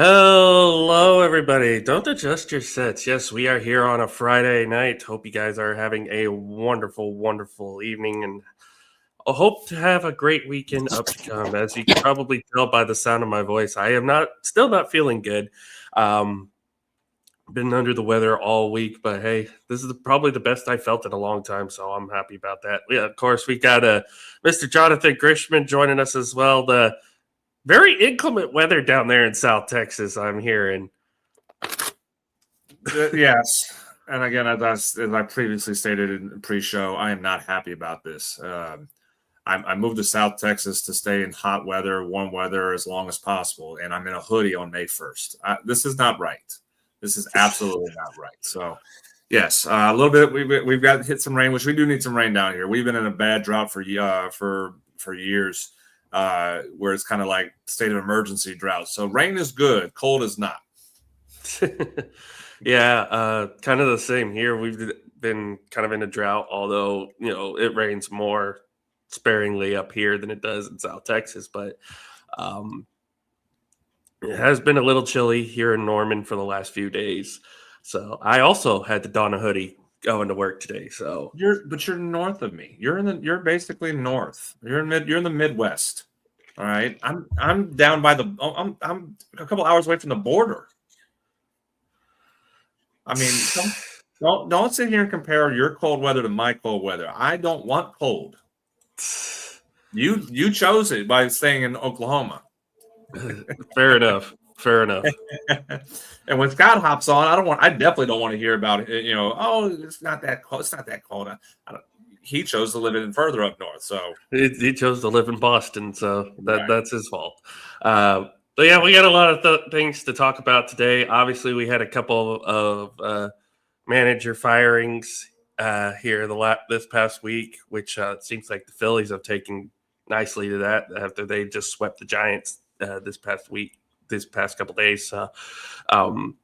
Hello, everybody. Don't adjust your sets. Yes, we are here on a Friday night. Hope you guys are having a wonderful, wonderful evening, and I hope to have a great weekend up to come. As you can probably tell by the sound of my voice, I am still not feeling good. Um, been under the weather all week, but hey, this is probably the best I felt in a long time, so I'm happy about that. Yeah, of course, we got Mr. Jonathan Grishman joining us as well. The very inclement weather down there in South Texas, I'm hearing. Yes. And again, as I previously stated in pre-show, I am not happy about this. I moved to South Texas to stay in hot weather, warm weather as long as possible, and I'm in a hoodie on May 1st. This is not right. This is absolutely not right. So, yes, a little bit. We've got hit some rain, which we do need some rain down here. We've been in a bad drought for years, where it's kind of like state of emergency drought. So rain is good, cold is not. Yeah, kind of the same here. We've been kind of in a drought, although it rains more sparingly up here than it does in South Texas. But um, it has been a little chilly here in Norman for the last few days. So I also had to don a hoodie going to work today. So You're north of me. You're basically north. You're in the Midwest. All right. I'm down by the I'm a couple hours away from the border. I mean, don't sit here and compare your cold weather to my cold weather. I don't want cold. You chose it by staying in Oklahoma. fair enough. Fair enough. And when Scott hops on, I definitely don't want to hear about it. Oh, it's not that cold. It's not that cold. He chose to live in further up north. So He chose to live in Boston, so that's his fault. But yeah, we got a lot of things to talk about today. Obviously, we had a couple of manager firings here this past week, which it seems like the Phillies have taken nicely to that after they just swept the Giants this past couple days. Um,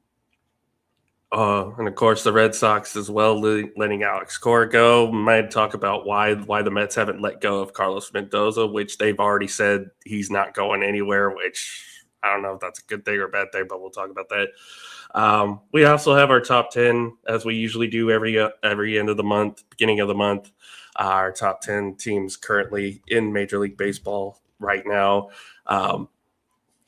and of course, the Red Sox as well, letting Alex Cora go. Might talk about why the Mets haven't let go of Carlos Mendoza, which they've already said he's not going anywhere. Which I don't know if that's a good thing or a bad thing, but we'll talk about that. We also have our top 10, as we usually do every end of the month, beginning of the month. Our top 10 teams currently in Major League Baseball right now.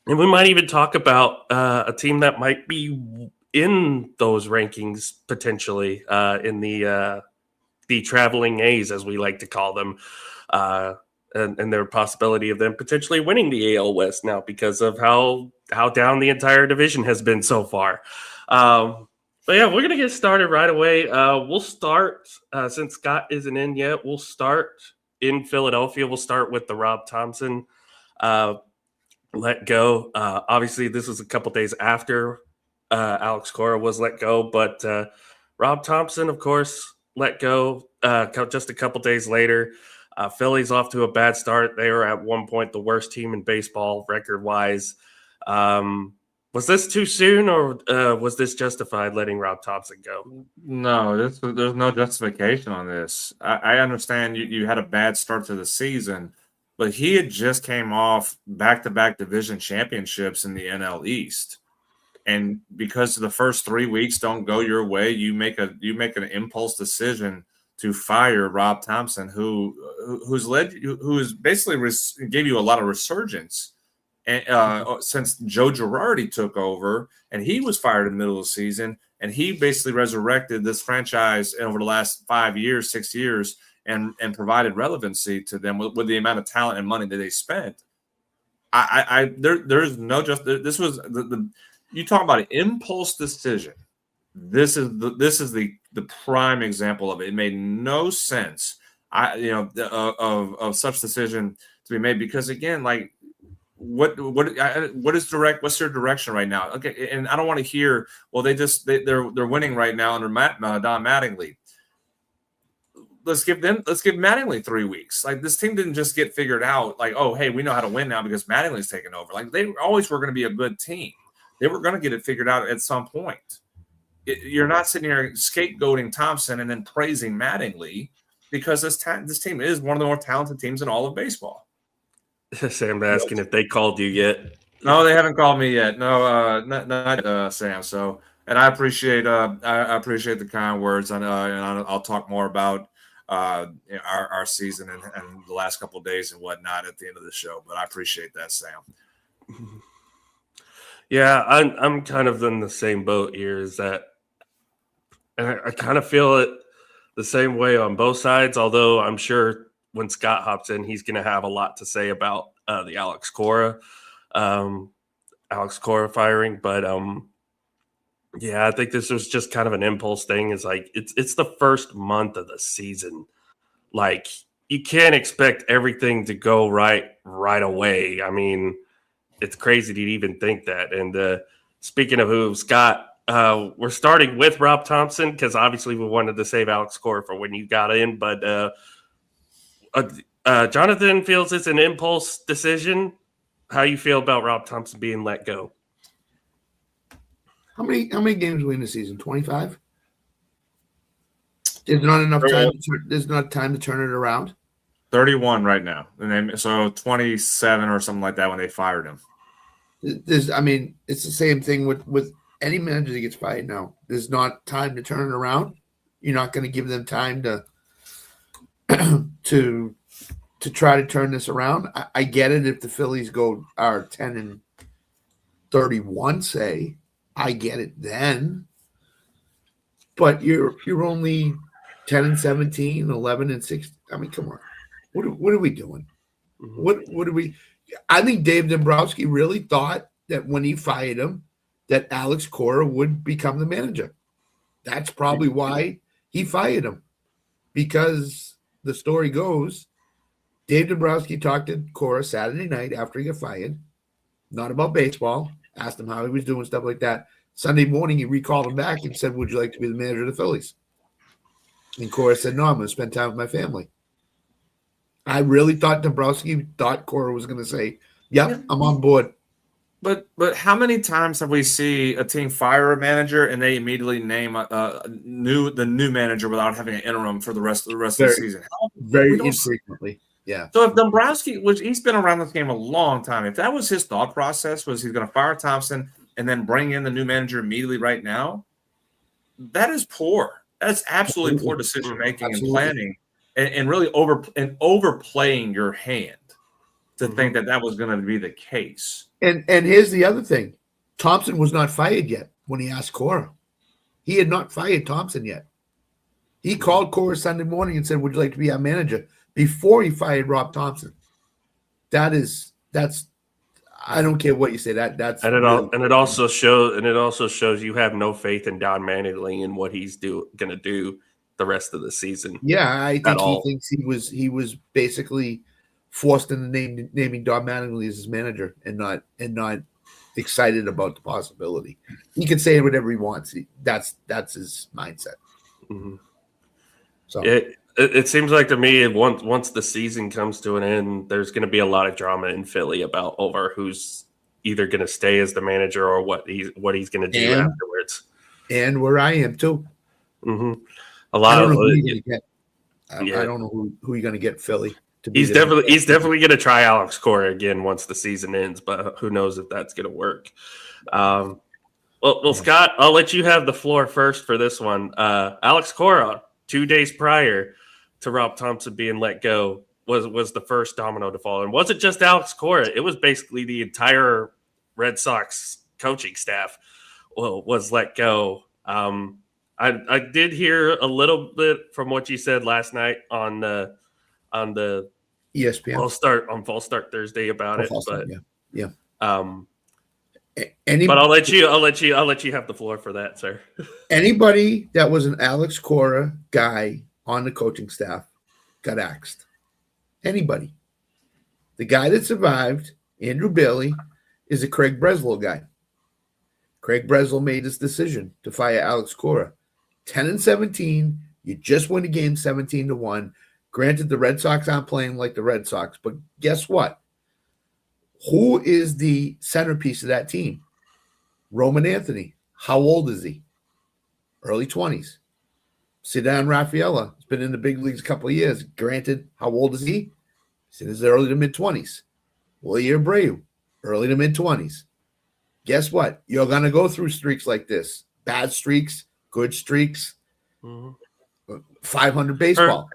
And we might even talk about a team that might be in those rankings potentially in the traveling A's, as we like to call them, and their possibility of them potentially winning the AL West now because of how down the entire division has been so far. But yeah, we're gonna get started right away. We'll start since Scott isn't in yet. We'll start in Philadelphia. We'll start with the Rob Thompson let go. Obviously, this was a couple days after Alex Cora was let go, but Rob Thompson, of course, let go just a couple days later. Philly's off to a bad start. They were at one point the worst team in baseball record-wise. Was this too soon, or was this justified letting Rob Thompson go? No, there's no justification on this. I understand you had a bad start to the season, but he had just came off back-to-back division championships in the NL East. And because the first 3 weeks don't go your way, you make an impulse decision to fire Rob Thompson, who's basically gave you a lot of resurgence since Joe Girardi took over, and he was fired in the middle of the season, and he basically resurrected this franchise over the last 5 years, 6 years, and provided relevancy to them with the amount of talent and money that they spent. There's no this was the you talk about an impulse decision. This is the prime example of it. It made no sense, of such decision to be made because again, like what is what's their direction right now? Okay, and I don't want to hear well they're winning right now under Don Mattingly. Let's give Mattingly 3 weeks. Like this team didn't just get figured out. Like hey, we know how to win now because Mattingly's taken over. Like they always were going to be a good team. They were going to get it figured out at some point. You're not sitting here scapegoating Thompson and then praising Mattingly because this team is one of the more talented teams in all of baseball. Sam asking if they called you yet. No, they haven't called me yet. No, not Sam. So, and I appreciate the kind words, and I'll talk more about our season and the last couple of days and whatnot at the end of the show. But I appreciate that, Sam. Yeah, I'm kind of in the same boat here. Is that, and I kind of feel it the same way on both sides. Although I'm sure when Scott hops in, he's going to have a lot to say about the Alex Cora firing. But yeah, I think this was just kind of an impulse thing. Is like it's the first month of the season. Like you can't expect everything to go right away. I mean, it's crazy to even think that. And speaking of who, Scott, we're starting with Rob Thompson because obviously we wanted to save Alex Cora for when you got in. But Jonathan feels it's an impulse decision. How you feel about Rob Thompson being let go? How many games we in the season? 25? There's not enough time. There's not time to turn it around. 31 right now, and then so 27 or something like that when they fired him. It's the same thing with any manager that gets fired now. There's not time to turn it around. You're not going to give them time to to try to turn this around. I get it if the Phillies are 10-31, say. I get it then. But you're only 10-17, 11-6. I mean, come on. What are we doing? What are we? I think Dave Dombrowski really thought that when he fired him, that Alex Cora would become the manager. That's probably why he fired him. Because the story goes, Dave Dombrowski talked to Cora Saturday night after he got fired, not about baseball, asked him how he was doing, stuff like that. Sunday morning, he recalled him back and said, "Would you like to be the manager of the Phillies?" And Cora said, "No, I'm going to spend time with my family." I really thought Dombrowski thought Cora was going to say, "Yep, I'm on board." But how many times have we see a team fire a manager and they immediately name the new manager without having an interim for the rest of the season? Very infrequently. Yeah. So if Dombrowski, he's been around this game a long time, if that was his thought process, was he's going to fire Thompson and then bring in the new manager immediately right now, that is poor. That's absolutely poor decision making and planning, and really overplaying your hand to think that was going to be the case. And here's the other thing: Thompson was not fired yet when he asked Cora. He had not fired Thompson yet. He called Cora Sunday morning and said, "Would you like to be our manager?" before he fired Rob Thompson. That's I don't care what you say. That's it also shows you have no faith in Don Mattingly and what he's going to do the rest of the season. Yeah, I think he thinks he was basically forced into naming Don Mattingly as his manager and not excited about the possibility. He can say whatever he wants. That's his mindset. Mm-hmm. So it seems like to me once the season comes to an end, there's going to be a lot of drama in Philly over who's either going to stay as the manager or what he's going to do afterwards. And where I am too. Mm-hmm. I don't know who you're going to get. I don't know who you're going to get Philly. He's definitely going to try Alex Cora again once the season ends, but who knows if that's going to work. Well, Scott, I'll let you have the floor first for this one. Alex Cora, 2 days prior to Rob Thompson being let go, was the first domino to fall. And wasn't just Alex Cora. It was basically the entire Red Sox coaching staff was let go. I did hear a little bit from what you said last night on the ESPN False Start Thursday about it. But yeah. But I'll let you have the floor for that, sir. Anybody that was an Alex Cora guy on the coaching staff got axed. Anybody. The guy that survived, Andrew Bailey, is a Craig Breslow guy. Craig Breslow made his decision to fire Alex Cora. 10-17, you just win a game 17-1. Granted, the Red Sox aren't playing like the Red Sox, but guess what? Who is the centerpiece of that team? Roman Anthony. How old is he? Early 20s. Cedar Rafaela has been in the big leagues a couple of years. Granted, how old is he? He's in his early to mid 20s. Willie Abreu, early to mid-20s. Guess what? You're going to go through streaks like this. Bad streaks, good streaks, 500 baseball.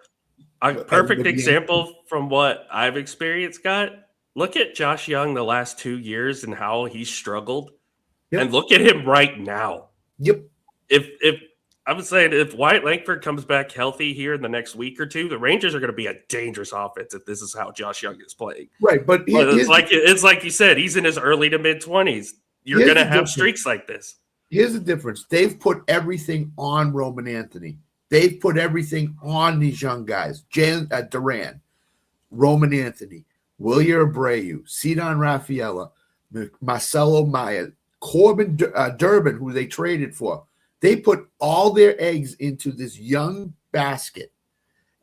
A perfect example from what I've experienced, Scott. Look at Josh Young the last 2 years and how he struggled. Yep. And look at him right now. Yep. If I'm saying if Wyatt Langford comes back healthy here in the next week or two, the Rangers are going to be a dangerous offense if this is how Josh Young is playing. Right, but it's like you said, he's in his early to mid-20s. You're going to have streaks like this. Here's the difference. They've put everything on Roman Anthony. They've put everything on these young guys. Duran, Roman Anthony, William Abreu, Cedon Rafaela, Marcelo Maya, Corbin Durbin, who they traded for. They put all their eggs into this young basket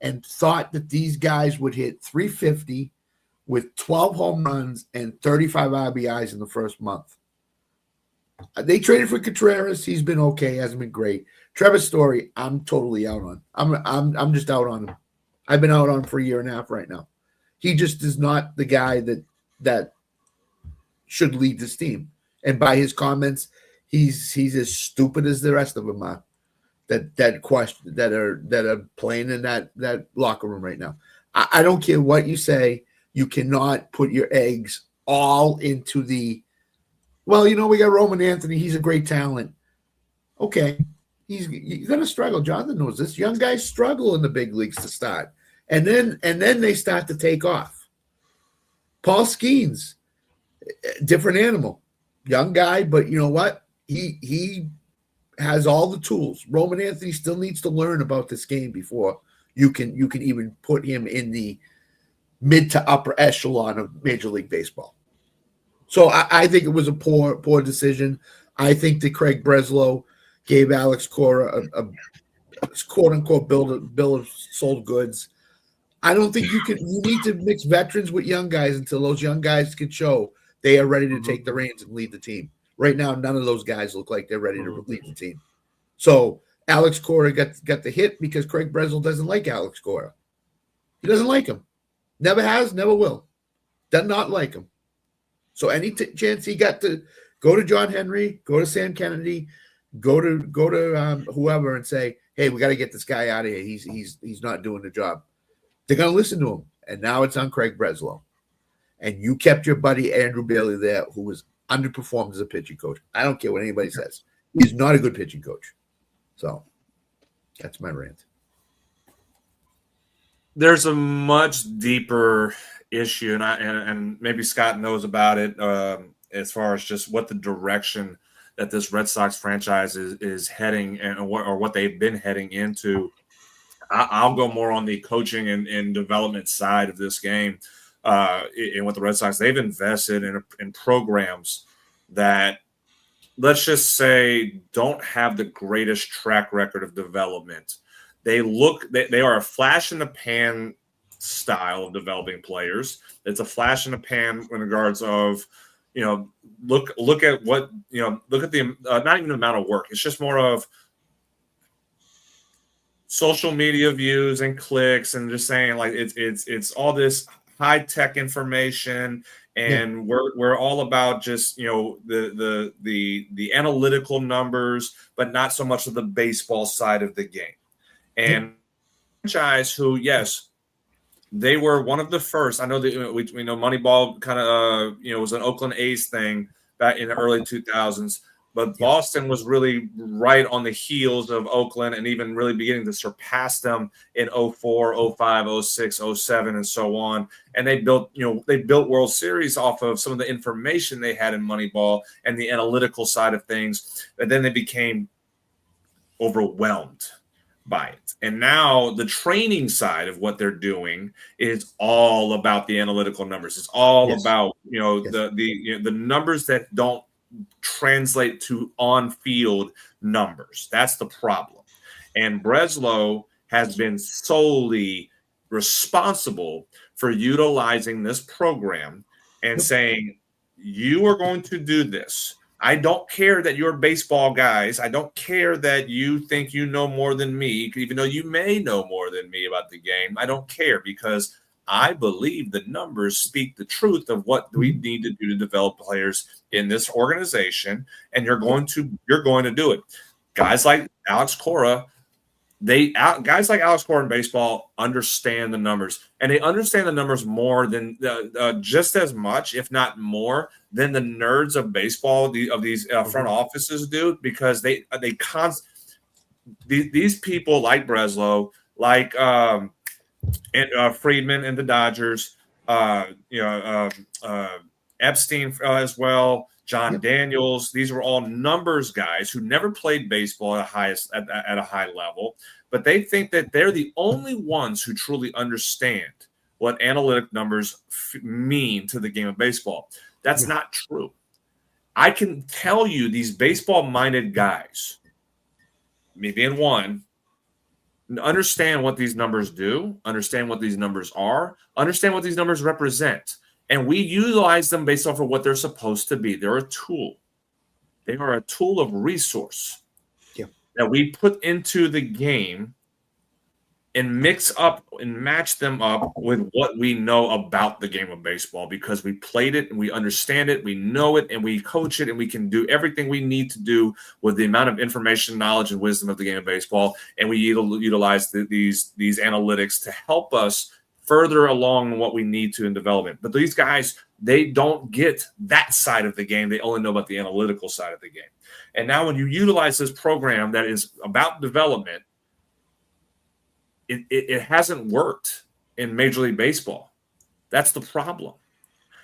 and thought that these guys would hit 350 with 12 home runs and 35 RBIs in the first month. They traded for Contreras. He's been okay, hasn't been great. Trevor Story, I'm totally out on. I'm just out on him. I've been out on him for a year and a half right now. He just is not the guy that should lead this team. And by his comments, he's as stupid as the rest of them are. That are playing in that locker room right now. I don't care what you say. You cannot put your eggs all into the. Well, we got Roman Anthony. He's a great talent. Okay, he's going to struggle. Jonathan knows this. Young guys struggle in the big leagues to start, and then they start to take off. Paul Skeens, different animal, young guy, but you know what? He has all the tools. Roman Anthony still needs to learn about this game before you can even put him in the mid to upper echelon of Major League Baseball. So I think it was a poor decision. I think that Craig Breslow gave Alex Cora a quote-unquote bill of sold goods. I don't think you need to mix veterans with young guys until those young guys can show they are ready to take the reins and lead the team. Right now, none of those guys look like they're ready to lead the team. So Alex Cora got the hit because Craig Breslow doesn't like Alex Cora. He doesn't like him. Never has, never will. Does not like him. So any chance he got to go to John Henry, go to Sam Kennedy, go to whoever and say, hey, we got to get this guy out of here. He's not doing the job. They're going to listen to him. And now it's on Craig Breslow. And you kept your buddy Andrew Bailey there, who was underperformed as a pitching coach. I don't care what anybody says. He's not a good pitching coach. So that's my rant. There's a much deeper issue, and maybe Scott knows about it as far as just what the direction that this Red Sox franchise is heading and what they've been heading into. I'll go more on the coaching and development side of this game. And with the Red Sox, they've invested in programs that, let's just say, don't have the greatest track record of development. They are a flash in the pan style of developing players. It's a flash in the pan in regards of, look at what, look at the, not even the amount of work. It's just more of social media views and clicks and just saying like, it's all this high tech information. And we're all about just, the analytical numbers, but not so much of the baseball side of the game. And franchise who, yes, they were one of the first. I know that we know Moneyball kind of was an Oakland A's thing back in the early 2000s, but Boston was really right on the heels of Oakland and even really beginning to surpass them in 04, 05, 06, 07, and so on. And they built World Series off of some of the information they had in Moneyball and the analytical side of things. And then they became overwhelmed by it. And now the training side of what they're doing is all about the analytical numbers. It's all about, the numbers that don't translate to on-field numbers. That's the problem. And Breslow has been solely responsible for utilizing this program and saying, you are going to do this. I don't care that you're baseball guys. I don't care that you think you know more than me, even though you may know more than me about the game. I don't care because I believe the numbers speak the truth of what we need to do to develop players in this organization, and you're going to do it. Guys like Alex Cora, guys like Alex Cora in baseball understand the numbers, and they understand the numbers more than just as much, if not more, than the nerds of baseball of these front offices do, because these people like Breslow, like Friedman and the Dodgers, Epstein as well, John Daniels. These were all numbers guys who never played baseball at a high level, but they think that they're the only ones who truly understand what analytic numbers mean to the game of baseball. That's not true. I can tell you these baseball-minded guys, me being one, understand what these numbers do, understand what these numbers are, understand what these numbers represent. And we utilize them based off of what they're supposed to be. They're a tool. They are a tool of resource that we put into the game and mix up and match them up with what we know about the game of baseball, because we played it and we understand it, we know it, and we coach it, and we can do everything we need to do with the amount of information, knowledge, and wisdom of the game of baseball. And we utilize these analytics to help us further along what we need to in development. But these guys, they don't get that side of the game. They only know about the analytical side of the game. And now when you utilize this program that is about development, it hasn't worked in Major League Baseball. That's the problem.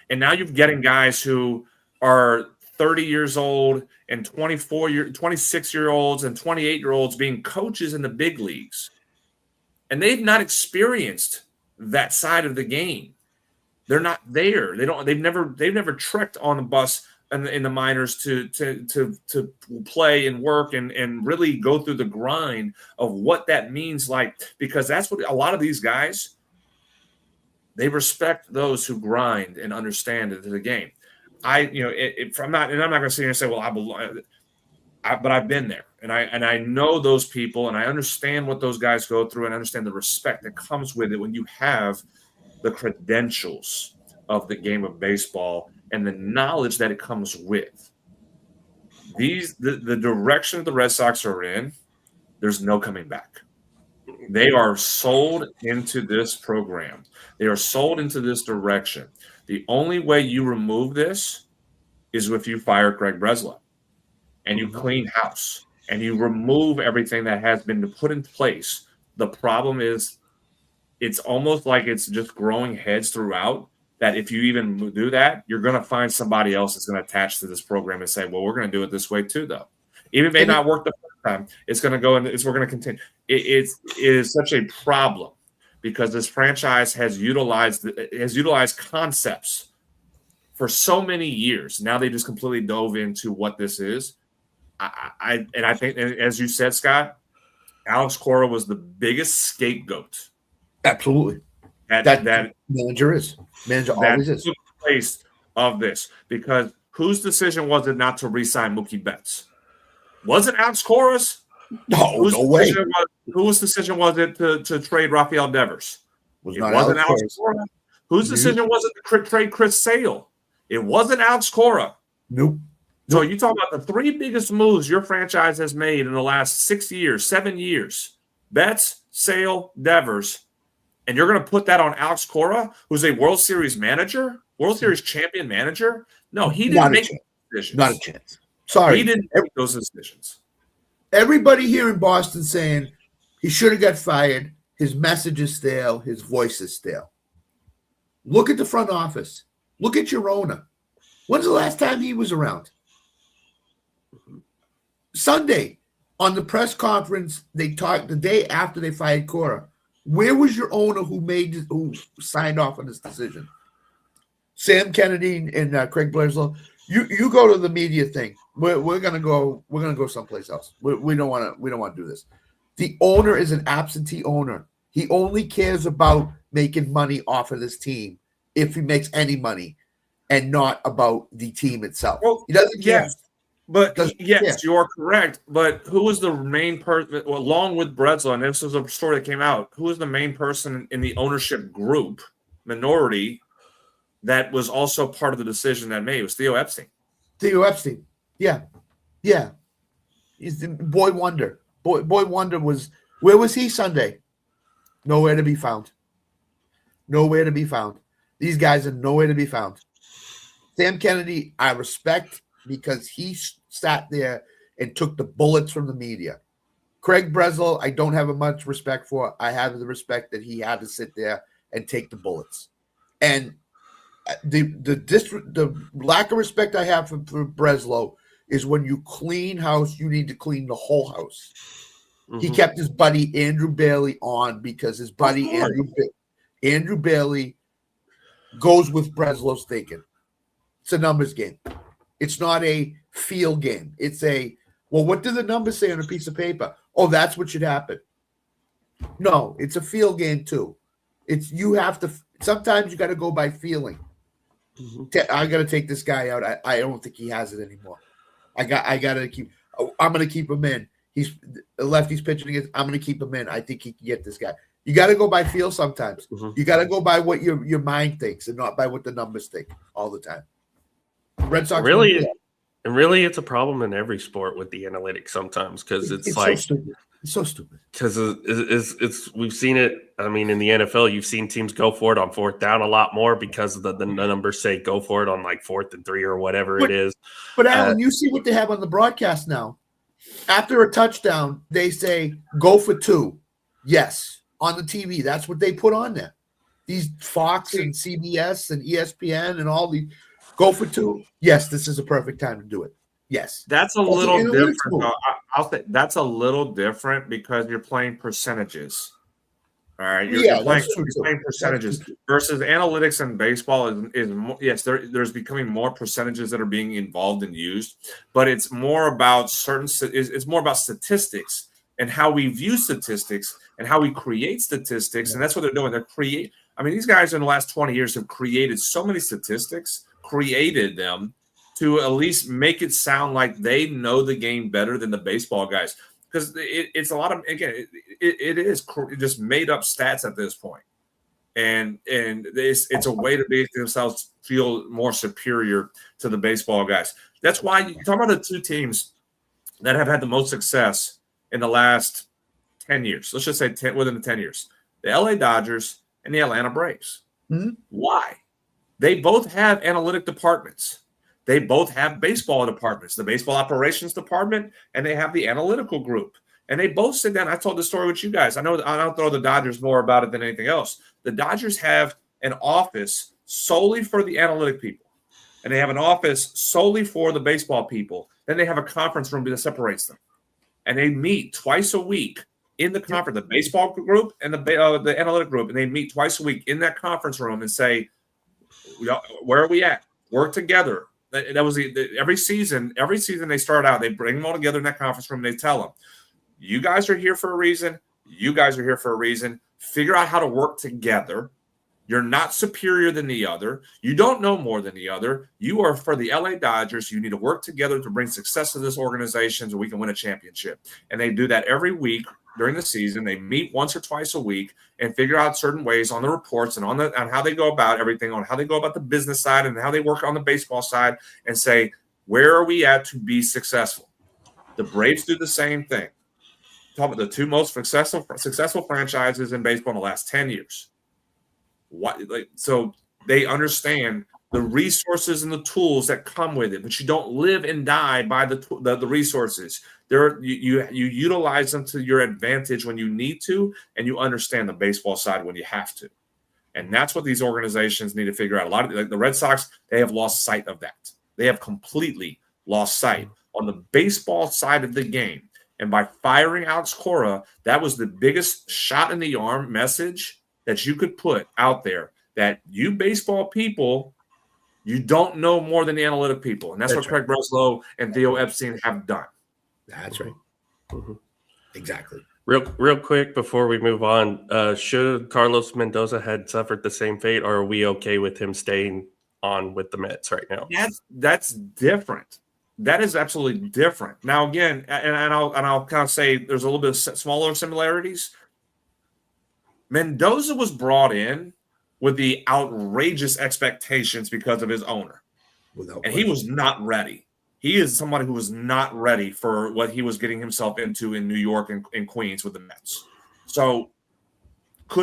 And now you're getting guys who are 30 years old and 26-year-olds and 28-year-olds being coaches in the big leagues. And they've not experienced that side of the game. They're not there. They've never trekked on the bus in the minors to play and work and really go through the grind of what that means, like, because that's what a lot of these guys, they respect those who grind and understand the game. I'm not going to sit here and say, well, but I've been there, and I know those people, and I understand what those guys go through, and I understand the respect that comes with it when you have the credentials of the game of baseball and the knowledge that it comes with. The direction the Red Sox are in, there's no coming back. They are sold into this program. They are sold into this direction. The only way you remove this is if you fire Greg Breslow and you clean house and you remove everything that has been put in place. The problem is it's almost like it's just growing heads throughout, that if you even do that, you're going to find somebody else that's going to attach to this program and say, well, we're going to do it this way too, though. Even if it may not work the first time, it's going to go and we're going to continue. It is such a problem because this franchise has utilized concepts for so many years. Now they just completely dove into what this is. I think, as you said, Scott, Alex Cora was the biggest scapegoat. Absolutely. That manager always is. Place of this, because whose decision was it not to re-sign Mookie Betts? Was it Alex Cora's? No way. Whose decision was it to trade Rafael Devers? It wasn't Alex Cora. Whose decision was it to trade Chris Sale? It wasn't Alex Cora. Nope. So you talk about the three biggest moves your franchise has made in the last 7 years: Betts, Sale, Devers. And you're going to put that on Alex Cora, who's a World Series manager, World Series champion manager? No, he didn't make decisions. Not a chance. Sorry. He didn't make those decisions. Everybody here in Boston saying he should have got fired. His message is stale. His voice is stale. Look at the front office. Look at your owner. When's the last time he was around? Sunday, on the press conference, they talked the day after they fired Cora. Where was your owner who signed off on this decision? Sam Kennedy and Craig Breslow. You go to the media thing. We're gonna go someplace else. We don't want to do this. The owner is an absentee owner. He only cares about making money off of this team if he makes any money, and not about the team itself. Well, he doesn't care. Yes, you're correct. But who was the main person, along with Breslow, and this was a story that came out, who was the main person in the ownership group minority that was also part of the decision that made. It was Theo Epstein. Theo Epstein. Yeah. He's the boy wonder. Boy wonder was, where was he Sunday? Nowhere to be found. Nowhere to be found. These guys are nowhere to be found. Sam Kennedy, I respect because he sat there and took the bullets from the media. Craig Breslow, I don't have much respect for. I have the respect that he had to sit there and take the bullets. And the lack of respect I have for Breslow is when you clean house, you need to clean the whole house. Mm-hmm. He kept his buddy Andrew Bailey on because his buddy Andrew Bailey goes with Breslow's thinking. It's a numbers game. It's not a feel game. It's a, well, what do the numbers say on a piece of paper? Oh, that's what should happen. No, it's a feel game too. It's, you have to, sometimes you got to go by feeling. Mm-hmm. I got to take this guy out. I don't think he has it anymore. I'm going to keep him in. He's lefty's pitching against. I'm going to keep him in. I think he can get this guy. You got to go by feel sometimes. Mm-hmm. You got to go by what your mind thinks and not by what the numbers think all the time. Red Sox really, and really, it's a problem in every sport with the analytics sometimes because it's like so stupid. It's so stupid because it's we've seen it. I mean, in the NFL, you've seen teams go for it on fourth down a lot more because the numbers say go for it on like 4th and 3 or whatever it is. But Alan, you see what they have on the broadcast now. After a touchdown, they say go for 2. Yes, on the TV, that's what they put on there. These Fox and CBS and ESPN and all the go for 2. Yes, this is a perfect time to do it. Yes, that's a little different. I'll say that's a little different because you're playing percentages. All right, you're playing percentages versus analytics in baseball is yes, there's becoming more percentages that are being involved and used, but it's more about it's more about statistics and how we view statistics and how we create statistics, and that's what they're doing. I mean, these guys in the last 20 years have created so many statistics, created them to at least make it sound like they know the game better than the baseball guys. Because it's a lot of, again, it is just made up stats at this point. And it's a way to make themselves feel more superior to the baseball guys. That's why you talk about the 2 teams that have had the most success in the last 10 years. Let's just say within the 10 years. The LA Dodgers and the Atlanta Braves. Mm-hmm. Why? They both have analytic departments. They both have baseball departments, the baseball operations department, and they have the analytical group. And they both sit down. I told the story with you guys. I know I'll throw the Dodgers more about it than anything else. The Dodgers have an office solely for the analytic people, and they have an office solely for the baseball people. Then they have a conference room that separates them, and they meet twice a week in the conference, the baseball group and the analytic group, and they meet twice a week in that conference room and say, where are we at? Work together. That was every season. Every season they start out, they bring them all together in that conference room. And they tell them, you guys are here for a reason. You guys are here for a reason. Figure out how to work together. You're not superior than the other. You don't know more than the other. You are for the LA Dodgers. You need to work together to bring success to this organization so we can win a championship. And they do that every week during the season. They meet once or twice a week and figure out certain ways on the reports and on how they go about everything, on how they go about the business side and how they work on the baseball side, and say, where are we at to be successful? The Braves do the same thing. Talk about the 2 most successful franchises in baseball in the last 10 years. So they understand the resources and the tools that come with it, but you don't live and die by the resources. You utilize them to your advantage when you need to, and you understand the baseball side when you have to. And that's what these organizations need to figure out. A lot of the Red Sox, they have lost sight of that. They have completely lost sight on the baseball side of the game. And by firing Alex Cora, that was the biggest shot in the arm message that you could put out there, that you baseball people, you don't know more than the analytic people. And that's what Craig Breslow and Theo Epstein have done. That's right. Mm-hmm. Exactly. Real quick before we move on, should Carlos Mendoza had suffered the same fate, or are we okay with him staying on with the Mets right now? That's different. That is absolutely different. Now, again, and I'll kind of say there's a little bit of smaller similarities. Mendoza was brought in with the outrageous expectations because of his owner. And he was not ready. He is somebody who was not ready for what he was getting himself into in New York and Queens with the Mets. So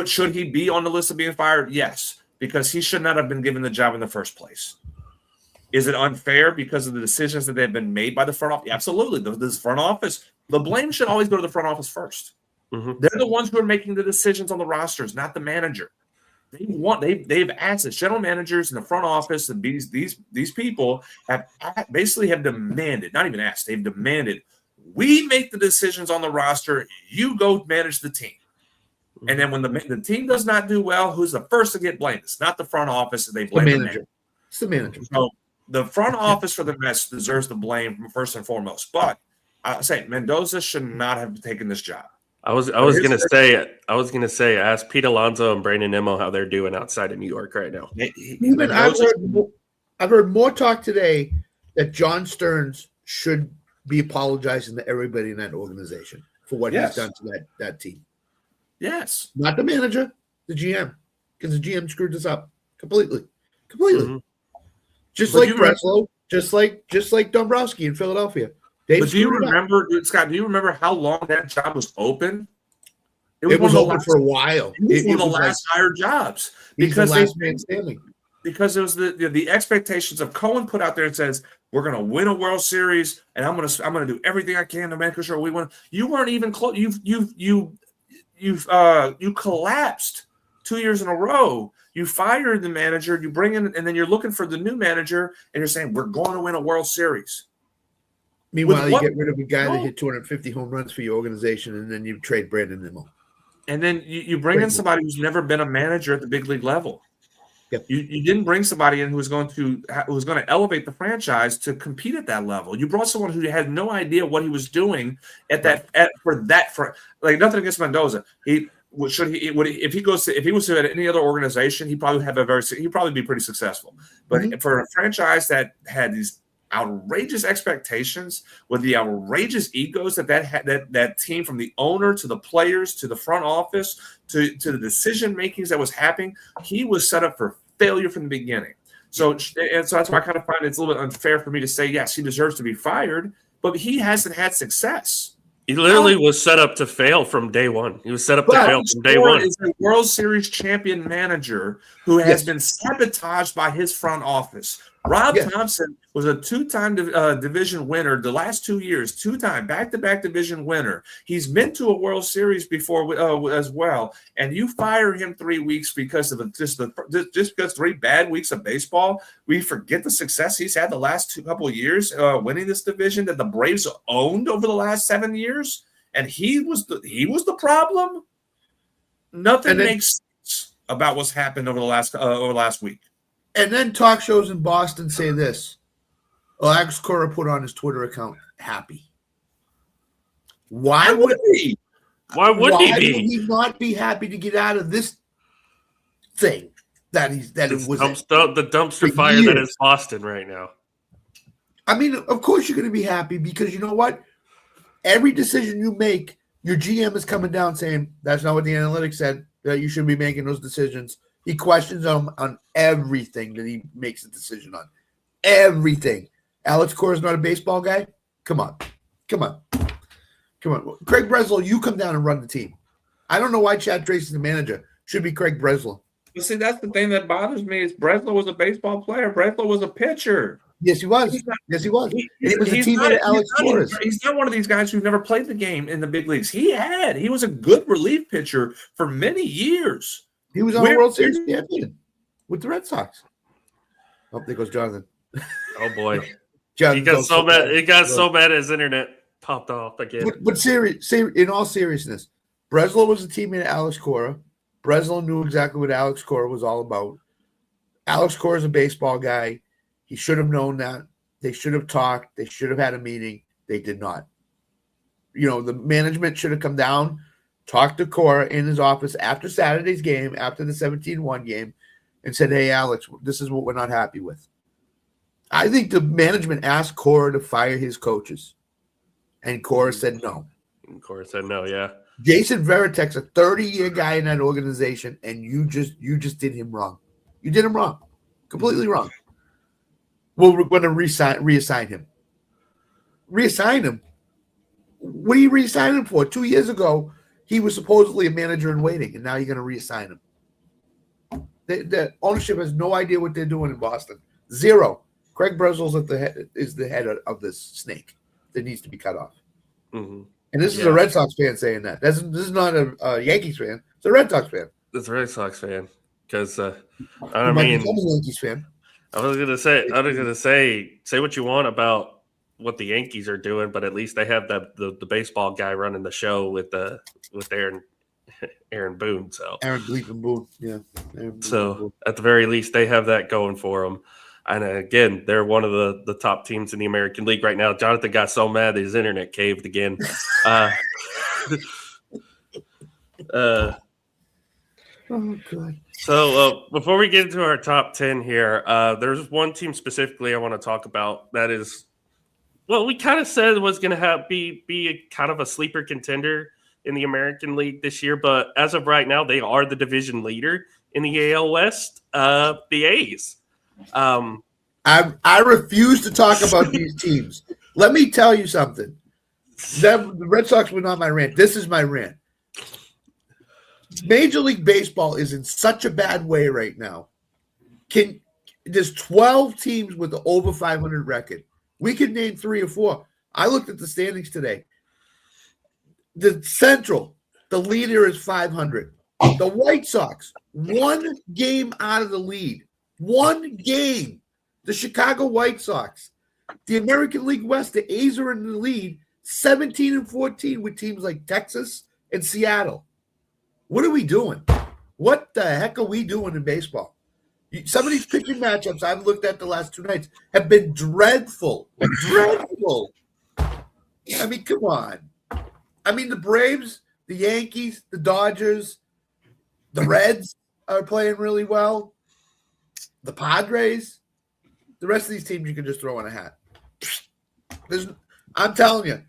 should he be on the list of being fired? Yes, because he should not have been given the job in the first place. Is it unfair because of the decisions that have been made by the front office? Absolutely. This front office, the blame should always go to the front office first. Mm-hmm. They're the ones who are making the decisions on the rosters, not the manager. They've asked the general managers in the front office, and these people have demanded, not even asked, they've demanded, we make the decisions on the roster, you go manage the team. And then when the team does not do well, who's the first to get blamed? It's not the front office, they blame the manager. It's the manager. So the front office for the Mets deserves the blame first and foremost. But I say Mendoza should not have taken this job. I was gonna say, ask Pete Alonso and Brandon Nimmo how they're doing outside of New York right now. I've heard more talk today that John Stearns should be apologizing to everybody in that organization for what he's done to that team. Yes, not the manager, the GM, because the GM screwed this up completely. Mm-hmm. Just like Breslow, just like Dombrowski in Philadelphia. But do you remember, Scott? Do you remember how long that job was open? It was open for a while. It was one of the last hired jobs because last man standing. Because it was the expectations of Cohen put out there and says we're going to win a World Series and I'm going to do everything I can to make sure we win. You weren't even close. You collapsed 2 years in a row. You fired the manager. You bring in, and then you're looking for the new manager, and you're saying we're going to win a World Series. Meanwhile, you get rid of a guy that hit 250 home runs for your organization, and then you trade Brandon Nimmo. And then you bring in somebody who's never been a manager at the big league level. Yep. You didn't bring somebody in who was going to elevate the franchise to compete at that level. You brought someone who had no idea what he was doing for like nothing against Mendoza. If he was at any other organization, he'd probably be pretty successful. But for a franchise that had these outrageous expectations with the outrageous egos that team, from the owner to the players to the front office to the decision makings that was happening, he was set up for failure from the beginning. So that's why I kind of find it's a little bit unfair for me to say yes, he deserves to be fired, but he hasn't had success. He literally was set up to fail from day one. He was set up to fail from day one. Is a World Series champion manager who has been sabotaged by his front office. Rob Thompson was a two-time division winner the last 2 years, two-time back-to-back division winner. He's been to a World Series before as well, and you fire him 3 weeks because of just because 3 bad weeks of baseball. We forget the success he's had the last couple of years winning this division that the Braves owned over the last 7 years, and he was the problem. Nothing makes sense about what's happened over the last week. And then talk shows in Boston say this. Alex Cora put on his Twitter account, happy. Why would he? Why would he not be happy to get out of this thing that it was the dumpster fire that is Boston right now? I mean, of course you're going to be happy because you know what? Every decision you make, your GM is coming down saying that's not what the analytics said, that you shouldn't be making those decisions. He questions him on everything that he makes a decision on. Everything. Alex Cora's not a baseball guy? Come on. Craig Breslow, you come down and run the team. I don't know why Chad Tracy's the manager. Should be Craig Breslow. You see, that's the thing that bothers me is Breslow was a baseball player. Breslow was a pitcher. Yes, he was. He was a teammate of Alex Cora's. He's not one of these guys who've never played the game in the big leagues. He was a good relief pitcher for many years. He was on a World Series champion with the Red Sox. Oh, there goes Jonathan. Oh boy, he got so mad. He got so mad his internet popped off again. But in all seriousness, Breslow was a teammate of Alex Cora. Breslow knew exactly what Alex Cora was all about. Alex Cora is a baseball guy. He should have known that. They should have talked. They should have had a meeting. They did not. The management should have come down, talked to Cora in his office after Saturday's game, after the 17-1 game, and said, hey, Alex, this is what we're not happy with. I think the management asked Cora to fire his coaches, and Cora said no. Cora said no, yeah. Jason Veritek's a 30-year guy in that organization, and you just did him wrong. You did him wrong, completely wrong. Well, we're going to reassign him. Reassign him. What are you reassigning him for? 2 years ago, he was supposedly a manager in waiting, and now you're going to reassign him. The ownership has no idea what they're doing in Boston. Zero. Craig Bressel's is the head of this snake that needs to be cut off. Mm-hmm. And this is a Red Sox fan saying that. This is not a Yankees fan. It's a Red Sox fan. It's a Red Sox fan because I mean, become a Yankees fan. I was gonna say what you want about what the Yankees are doing, but at least they have the baseball guy running the show with Aaron Boone. So Aaron Gleason Boone, yeah. So at the very least, they have that going for them. And again, they're one of the top teams in the American League right now. Jonathan got so mad that his internet caved again. Oh, God. So before we get into our top 10 here, there's one team specifically I want to talk about that is, well, we kind of said was going to be a kind of a sleeper contender in the American League this year. But as of right now, they are the division leader in the AL West, the A's. I refuse to talk about these teams. Let me tell you something. The Red Sox were not my rant. This is my rant. Major League Baseball is in such a bad way right now. There's 12 teams with the over 500 record. We could name 3 or 4. I looked at the standings today. The Central, the leader is 500. The White Sox, 1 game out of the lead. 1 game. The Chicago White Sox. The American League West, the A's are in the lead, 17-14 with teams like Texas and Seattle. What are we doing? What the heck are we doing in baseball? Some of these pitching matchups I've looked at the last 2 nights have been dreadful. Dreadful. I mean, come on. I mean, the Braves, the Yankees, the Dodgers, the Reds are playing really well. The Padres, the rest of these teams you can just throw in a hat. I'm telling you,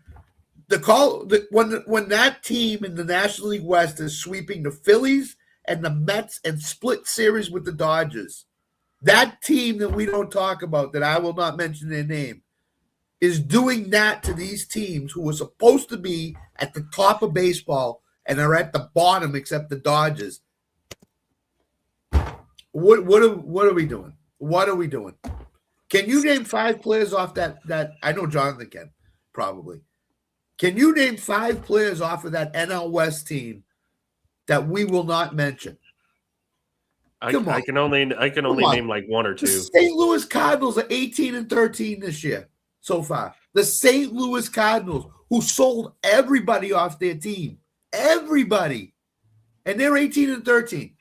when that team in the National League West is sweeping the Phillies and the Mets and split series with the Dodgers, that team that we don't talk about, that I will not mention their name, is doing that to these teams who were supposed to be at the top of baseball and are at the bottom except the Dodgers. What are we doing? What are we doing? Can you name 5 players off that I know Jonathan can, probably. Can you name 5 players off of that NL West team that we will not mention? I can only name like 1 or 2. The St. Louis Cardinals are 18-13 this year so far. The St. Louis Cardinals, who sold everybody off their team. Everybody. And they're 18-13.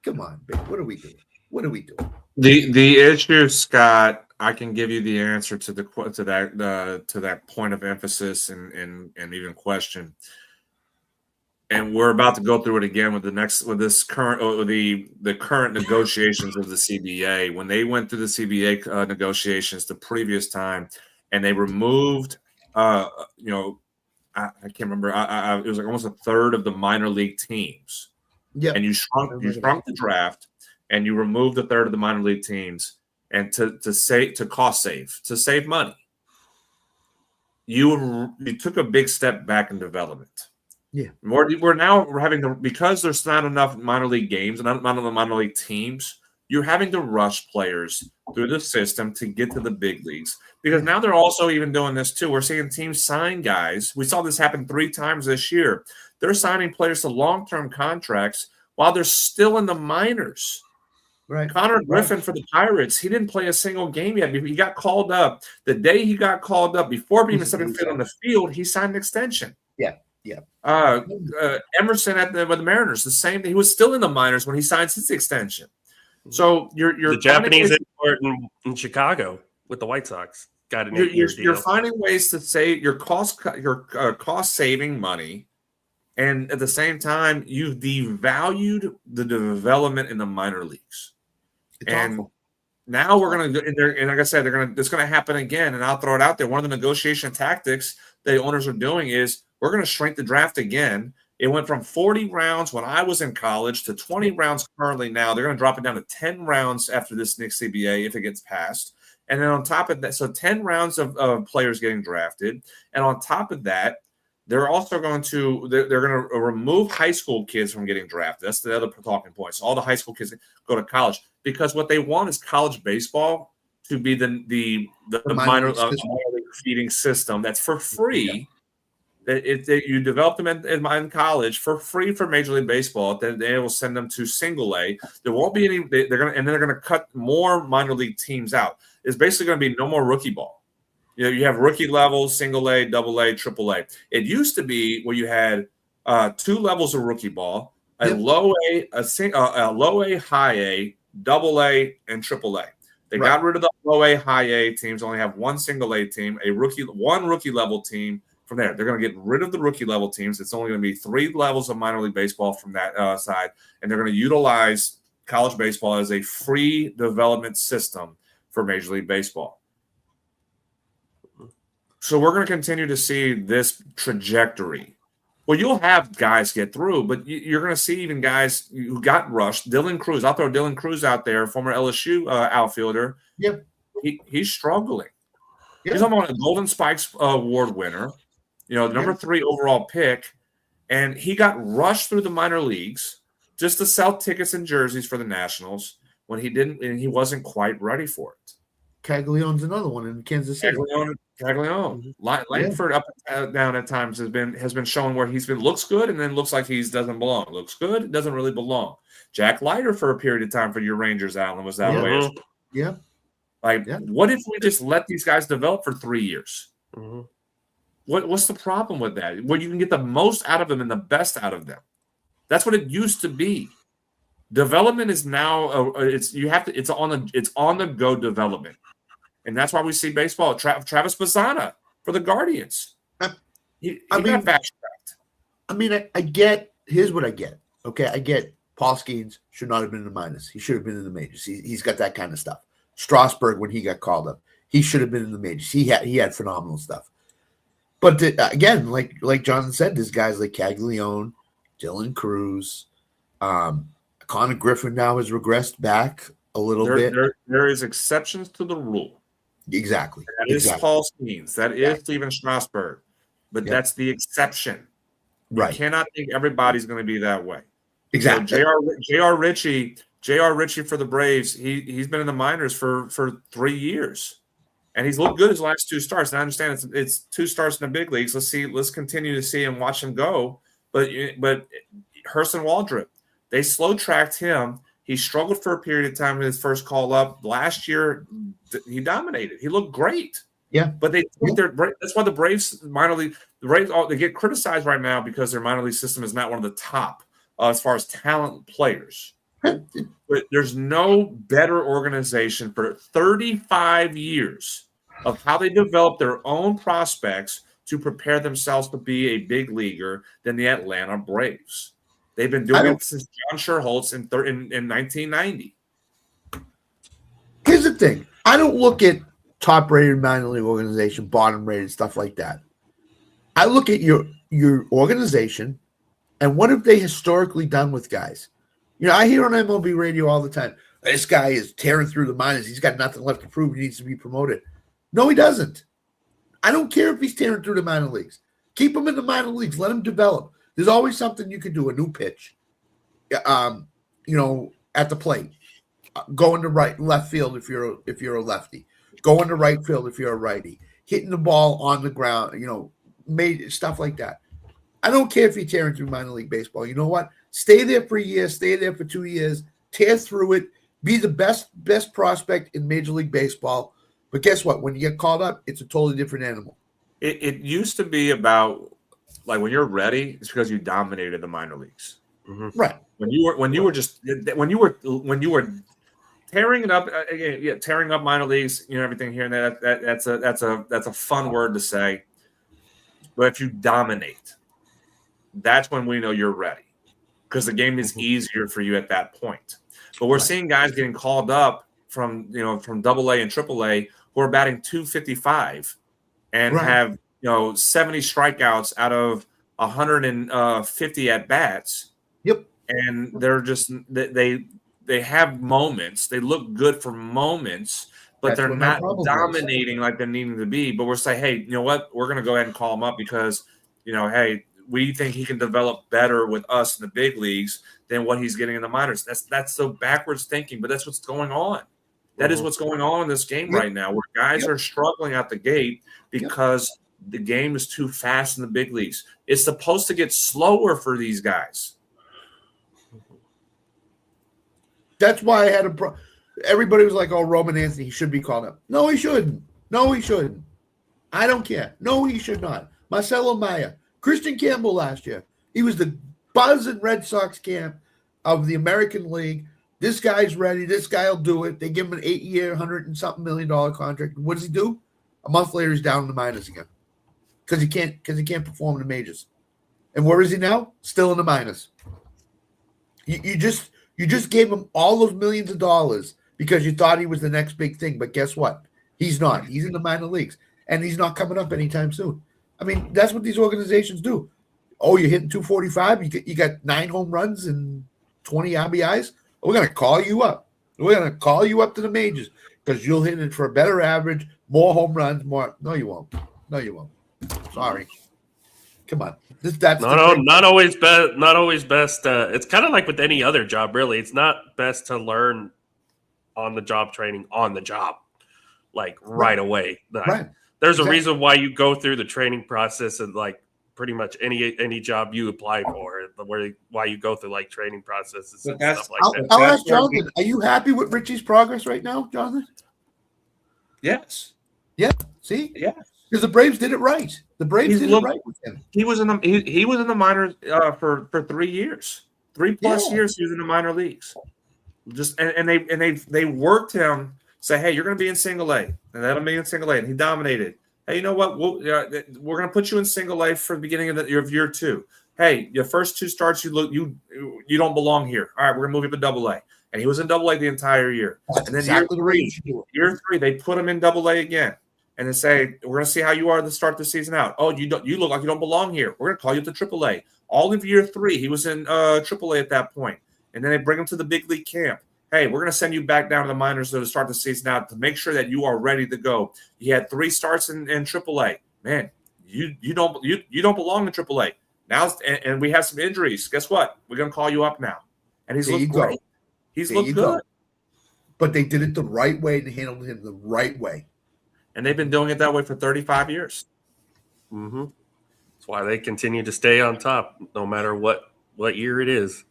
Come on, babe. What are we doing? What are we doing? The issue, Scott, I can give you the answer to that point of emphasis and even question. And we're about to go through it again with the current negotiations of the CBA. When they went through the CBA negotiations the previous time, and they removed, I can't remember. It was like almost a third of the minor league teams. Yeah, and you shrunk the draft, and you removed a third of the minor league teams, and to save money. You took a big step back in development. Yeah, we're having to, because there's not enough minor league games and not enough minor league teams. You're having to rush players through the system to get to the big leagues, because now they're also even doing this too. We're seeing teams sign guys. We saw this happen 3 times this year. They're signing players to long-term contracts while they're still in the minors. Right. Connor Griffin for the Pirates, he didn't play a single game yet. He got called up. The day he got called up, before being stepping foot on the field, he signed an extension. Yeah. Emerson with the Mariners, the same thing. He was still in the minors when he signed his extension. So you're the Japanese import in Chicago with the White Sox got an 8-year deal. You're finding ways to save your cost saving money, and at the same time you've devalued the development in the minor leagues. It's and awful. Now we're going to go in there, and like I said, it's going to happen again. And I'll throw it out there. One of the negotiation tactics the owners are doing is we're going to shrink the draft again. It went from 40 rounds when I was in college to 20 rounds currently now. They're going to drop it down to 10 rounds after this next CBA if it gets passed. And then on top of that, so 10 rounds of players getting drafted. And on top of that, they're also going to remove high school kids from getting drafted. That's the other talking point. So all the high school kids go to college because what they want is college baseball to be the minor league feeding system that's for free. If you develop them in college for free for Major League Baseball, then they will send them to Single A. There won't be any. They're going to cut more minor league teams out. It's basically going to be no more rookie ball. You have rookie levels, Single A, Double A, Triple A. It used to be where you had 2 levels of rookie ball: a low A, a low A, high A, Double A, and Triple A. They got rid of the low A, high A teams. Only have one Single A team, one rookie level team. From there, they're going to get rid of the rookie level teams. It's only going to be 3 levels of minor league baseball from that side, and they're going to utilize college baseball as a free development system for Major League Baseball. So we're going to continue to see this trajectory. Well, you'll have guys get through, but you're going to see even guys who got rushed. Dylan Cruz, I'll throw Dylan Cruz out there, former LSU outfielder. Yep, he's struggling. Yep. He's on a Golden Spikes Award winner. Number 3 overall pick, and he got rushed through the minor leagues just to sell tickets and jerseys for the Nationals when he wasn't quite ready for it. Caglianone's another one in Kansas City. Caglianone. Langford up and down at times has been showing where looks good and then looks like he doesn't belong. Looks good, doesn't really belong. Jack Leiter for a period of time for your Rangers, Alan, was that way. Yeah. What if we just let these guys develop for 3 years? Mm-hmm. What's the problem with that? Where you can get the most out of them and the best out of them. That's what it used to be. Development is now it's on the go development, and that's why we see baseball. Travis Bassana for the Guardians. He got fast-tracked. I get. Here's what I get. Okay, I get. Paul Skeens should not have been in the minors. He should have been in the majors. He's got that kind of stuff. Strasburg, when he got called up, he should have been in the majors. He had phenomenal stuff. But again, like Jonathan said, there's guys like Caglianone, Dylan Cruz, Connor Griffin now has regressed back a little bit. There is exceptions to the rule. Exactly. That is Paul Skeens. That is Steven Strasburg. But that's the exception. Right. You cannot think everybody's going to be that way. Exactly. So J.R. Ritchie for the Braves, he's been in the minors for 3 years. And he's looked good his last 2 starts. And I understand it's 2 starts in the big leagues. Let's continue to see and watch him go. But Hurston Waldrop, they slow tracked him. He struggled for a period of time in his first call up. Last year, he dominated. He looked great. Yeah. But that's why the Braves minor league, they get criticized right now because their minor league system is not one of the top as far as talent players. But there's no better organization for 35 years of how they develop their own prospects to prepare themselves to be a big leaguer than the Atlanta Braves. They've been doing it since John Sherholtz in 1990. Here's the thing. I don't look at top-rated minor league organization, bottom-rated, stuff like that. I look at your organization and what have they historically done with guys. I hear on MLB radio all the time, this guy is tearing through the minors. He's got nothing left to prove. He needs to be promoted. No, he doesn't. I don't care if he's tearing through the minor leagues. Keep him in the minor leagues. Let him develop. There's always something you can do, a new pitch, at the plate. Going to left field if you're a lefty. Going to right field if you're a righty. Hitting the ball on the ground, made stuff like that. I don't care if you're tearing through minor league baseball. You know what? Stay there for a year. Stay there for 2 years. Tear through it. Be the best prospect in Major League Baseball. But guess what? When you get called up, it's a totally different animal. It used to be about when you're ready, it's because you dominated the minor leagues. Mm-hmm. Right. When you were tearing it up, tearing up minor leagues, everything here and there. That's a fun word to say. But if you dominate, that's when we know you're ready, because the game is easier for you at that point. But we're seeing guys getting called up from Double A and Triple A who are batting .255 and have 70 strikeouts out of 150 at bats. Yep. And they're just they have moments. They look good for moments, but they're not dominating like they're needing to be. But we're saying, hey, you know what? We're going to go ahead and call him up because, hey, we think he can develop better with us in the big leagues than what he's getting in the minors. That's so backwards thinking, but that's what's going on. That is what's going on in this game right now, where guys are struggling out the gate because the game is too fast in the big leagues. It's supposed to get slower for these guys. That's why I had everybody was like, oh, Roman Anthony, he should be called up. No, he shouldn't. No, he shouldn't. I don't care. No, he should not. Marcelo Maya, Christian Campbell last year. He was the buzz in Red Sox camp of the American League. This guy's ready. This guy will do it. They give him an 8-year, $100-something million contract. What does he do? A month later, he's down in the minors again because he can't perform in the majors. And where is he now? Still in the minors. You just gave him all those millions of dollars because you thought he was the next big thing. But guess what? He's not. He's in the minor leagues, and he's not coming up anytime soon. I mean, that's what these organizations do. Oh, you're hitting 245. You got 9 home runs and 20 RBIs. We're going to call you up. We're going to call you up to the majors because you'll hit it for a better average, more home runs, more. No, you won't. No, you won't. Sorry. Come on. Not always best. Not always best. It's kind of like with any other job, really. It's not best to learn on the job training on the job, like right away. Right. There's a reason why you go through the training process and like pretty much any job you apply for, why you go through like training processes and stuff like that. I'll ask Jonathan, are you happy with Richie's progress right now, Jonathan? Yes. Yeah. See? Yeah. Because the Braves did it right. The Braves did it right with him. He was in the minors for 3 years. 3+ years he was in the minor leagues. They worked him, say, hey, you're going to be in single A, and that'll be in single A, and he dominated. Hey, you know what? We're going to put you in single A for the beginning of year 2. Hey, your first 2 starts, you don't belong here. All right, we're going to move you to double A. And he was in double A the entire year. That's and then exactly year 3, they put him in double A again. And then say, we're going to see how you are to start the season out. Oh, you look like you don't belong here. We're going to call you up to triple A. All of year 3, he was in triple A at that point. And then they bring him to the big league camp. Hey, we're going to send you back down to the minors to start the season out to make sure that you are ready to go. You had 3 starts in AAA. Man, you don't belong in AAA. Now, and we have some injuries. Guess what? We're going to call you up now. And he's looked great. He's looked good. But they did it the right way and handled him the right way. And they've been doing it that way for 35 years. Mm-hmm. That's why they continue to stay on top no matter what year it is.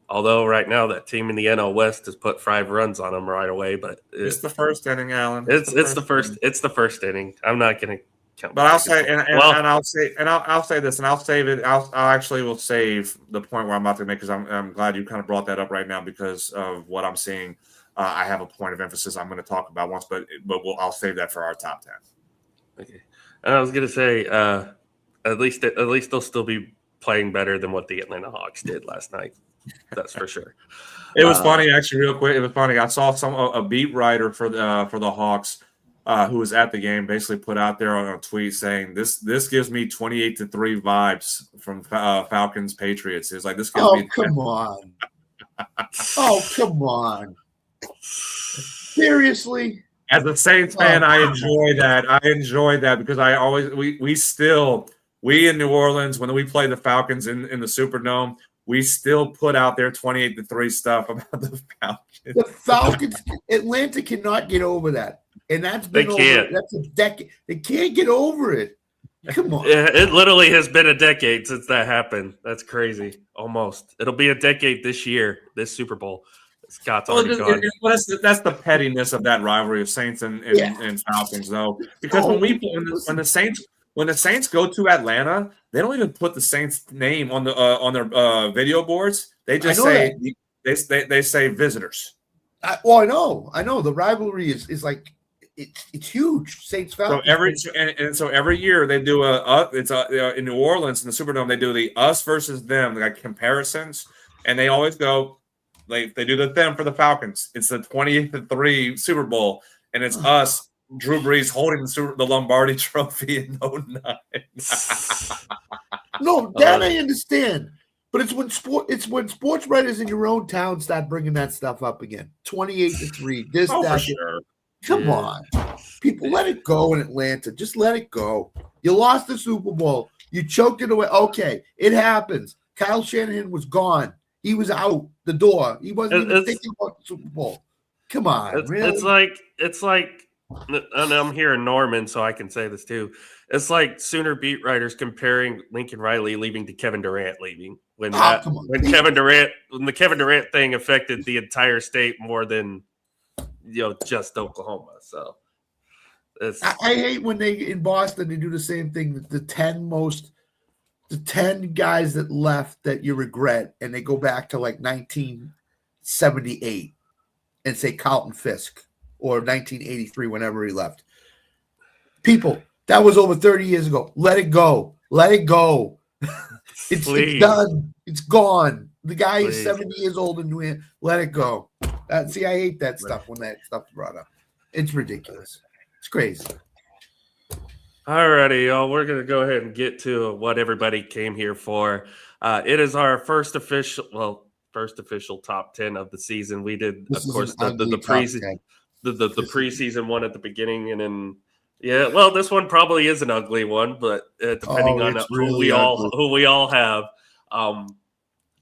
Although right now that team in the NL West has put 5 runs on them right away, but it's the first inning, Alan. It's the first inning. I'm not going to count. But I'll say, I'll say this, and I'll save it. I'll actually will save the point where I'm about to make because I'm glad you kind of brought that up right now because of what I'm seeing. I have a point of emphasis I'm going to talk about once, but I'll save that for our top 10. Okay, and I was going to say at least they'll still be playing better than what the Atlanta Hawks did last night. That's for sure. It was funny, actually, real quick. It was funny. I saw a beat writer for the Hawks who was at the game basically put out there on a tweet saying this gives me 28-3 vibes from Falcons Patriots. It's like this gives me. Come on. Oh, come on. Seriously? As a Saints fan, I enjoy that. I enjoy that because I always we in New Orleans when we play the Falcons in the Superdome, we still put out their 28-3 stuff about the Falcons. The Falcons, Atlanta cannot get over that, and that's been that's a decade. They can't get over it. Come on. Yeah, it literally has been a decade since that happened. That's crazy. Almost. It'll be a decade this year. This Super Bowl. Scott's already gone. That's the pettiness of that rivalry of Saints and Falcons, though. Because when the Saints go to Atlanta, they don't even put the Saints name on their video boards. They just say they say visitors. I know. The rivalry is like it's huge. Saints Falcons. So every year they do in New Orleans in the Superdome they do the us versus them like comparisons, and they always go. They do the them for the Falcons. It's the 28-3 Super Bowl, and it's us Drew Brees holding the Lombardi Trophy in 09. No, that I understand. But it's when sports writers in your own town start bringing that stuff up again. 28-3. This, Oh, that. for sure. Come on. People, let it go in Atlanta. Just let it go. You lost the Super Bowl. You choked it away. Okay, it happens. Kyle Shanahan was gone. He was out the door. He wasn't even thinking about the Super Bowl. Come on, really? It's like, and I'm here in Norman, so I can say this too. It's like Sooner beat writers comparing Lincoln Riley leaving to Kevin Durant leaving when the Kevin Durant thing affected the entire state more than just Oklahoma. So I hate when they in Boston they do the same thing. The 10 guys that left that you regret, and they go back to like 1978 and say Carlton Fisk or 1983 whenever he left. People, that was over 30 years ago. Let it go. Let it go. It's done. It's gone. The guy is 70 years old in New England. Let it go. See, I hate that stuff when that stuff's brought up. It's ridiculous. It's crazy. All righty, y'all. We're going to go ahead and get to what everybody came here for. It is our first official top 10 of the season. We did, of course, the preseason one at the beginning, and then this one probably is an ugly one, but depending on who we all have,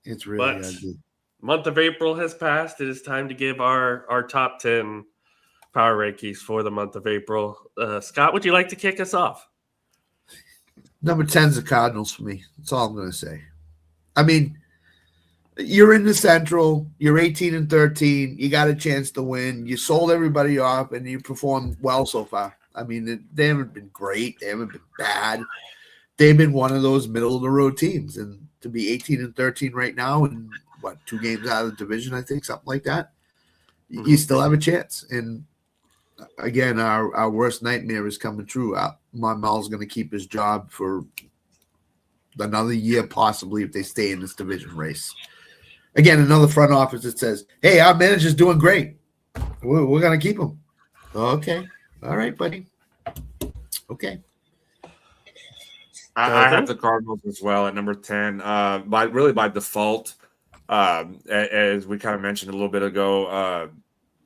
it's really ugly. Month of April has passed. It is time to give our top 10 power rankings for the month of April. Scott, would you like to kick us off? Number 10 is the Cardinals for me. That's all I'm going to say. I mean, you're in the Central. You're 18-13. You got a chance to win. You sold everybody off, and you performed well so far. I mean, they haven't been great. They haven't been bad. They've been one of those middle-of-the-road teams. And to be 18-13 right now and, 2 games out of the division, I think, something like that, you still have a chance. And, again, our worst nightmare is coming true. Monmouth's going to keep his job for another year, possibly, if they stay in this division race. Again, another front office that says, hey, our manager's doing great. We're going to keep him. Okay. All right, buddy. Okay. I have the Cardinals as well at number 10, by default. As we kind of mentioned a little bit ago,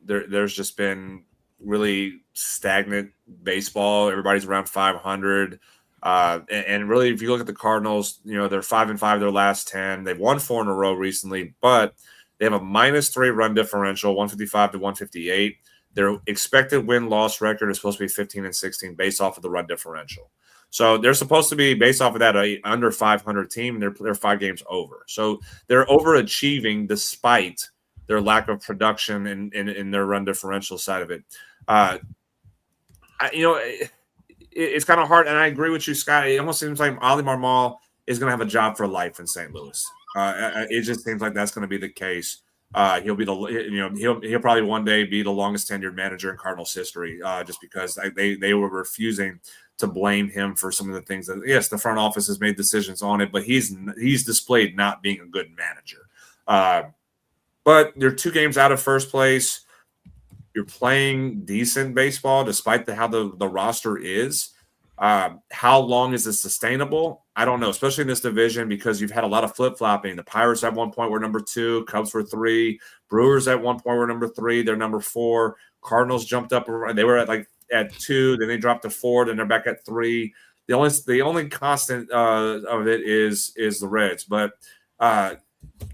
there's just been really stagnant baseball. Everybody's around 500. And really, if you look at the Cardinals, they're 5-5 their last 10. They've won 4 in a row recently, but they have a -3 run differential, 155 to 158. Their expected win-loss record is supposed to be 15-16 based off of the run differential. So they're supposed to be, based off of that, a under 500 team. They're 5 games over. So they're overachieving despite their lack of production in their run differential side of it. It's kind of hard, and I agree with you, Scott. It almost seems like Ali Marmol is going to have a job for life in St. Louis. It just seems like that's going to be the case. He'll be he'll probably one day be the longest tenured manager in Cardinals history, just because they were refusing to blame him for some of the things that, yes, the front office has made decisions on it, but he's displayed not being a good manager. But you're 2 games out of first place. You're playing decent baseball despite how the roster is. How long is this sustainable? I don't know, especially in this division, because you've had a lot of flip-flopping. The Pirates at one point were number 2, Cubs were 3, Brewers at one point were number 3, they're number 4. Cardinals jumped up, they were at 2, then they dropped to 4, then they're back at 3. The only constant of it is the Reds. But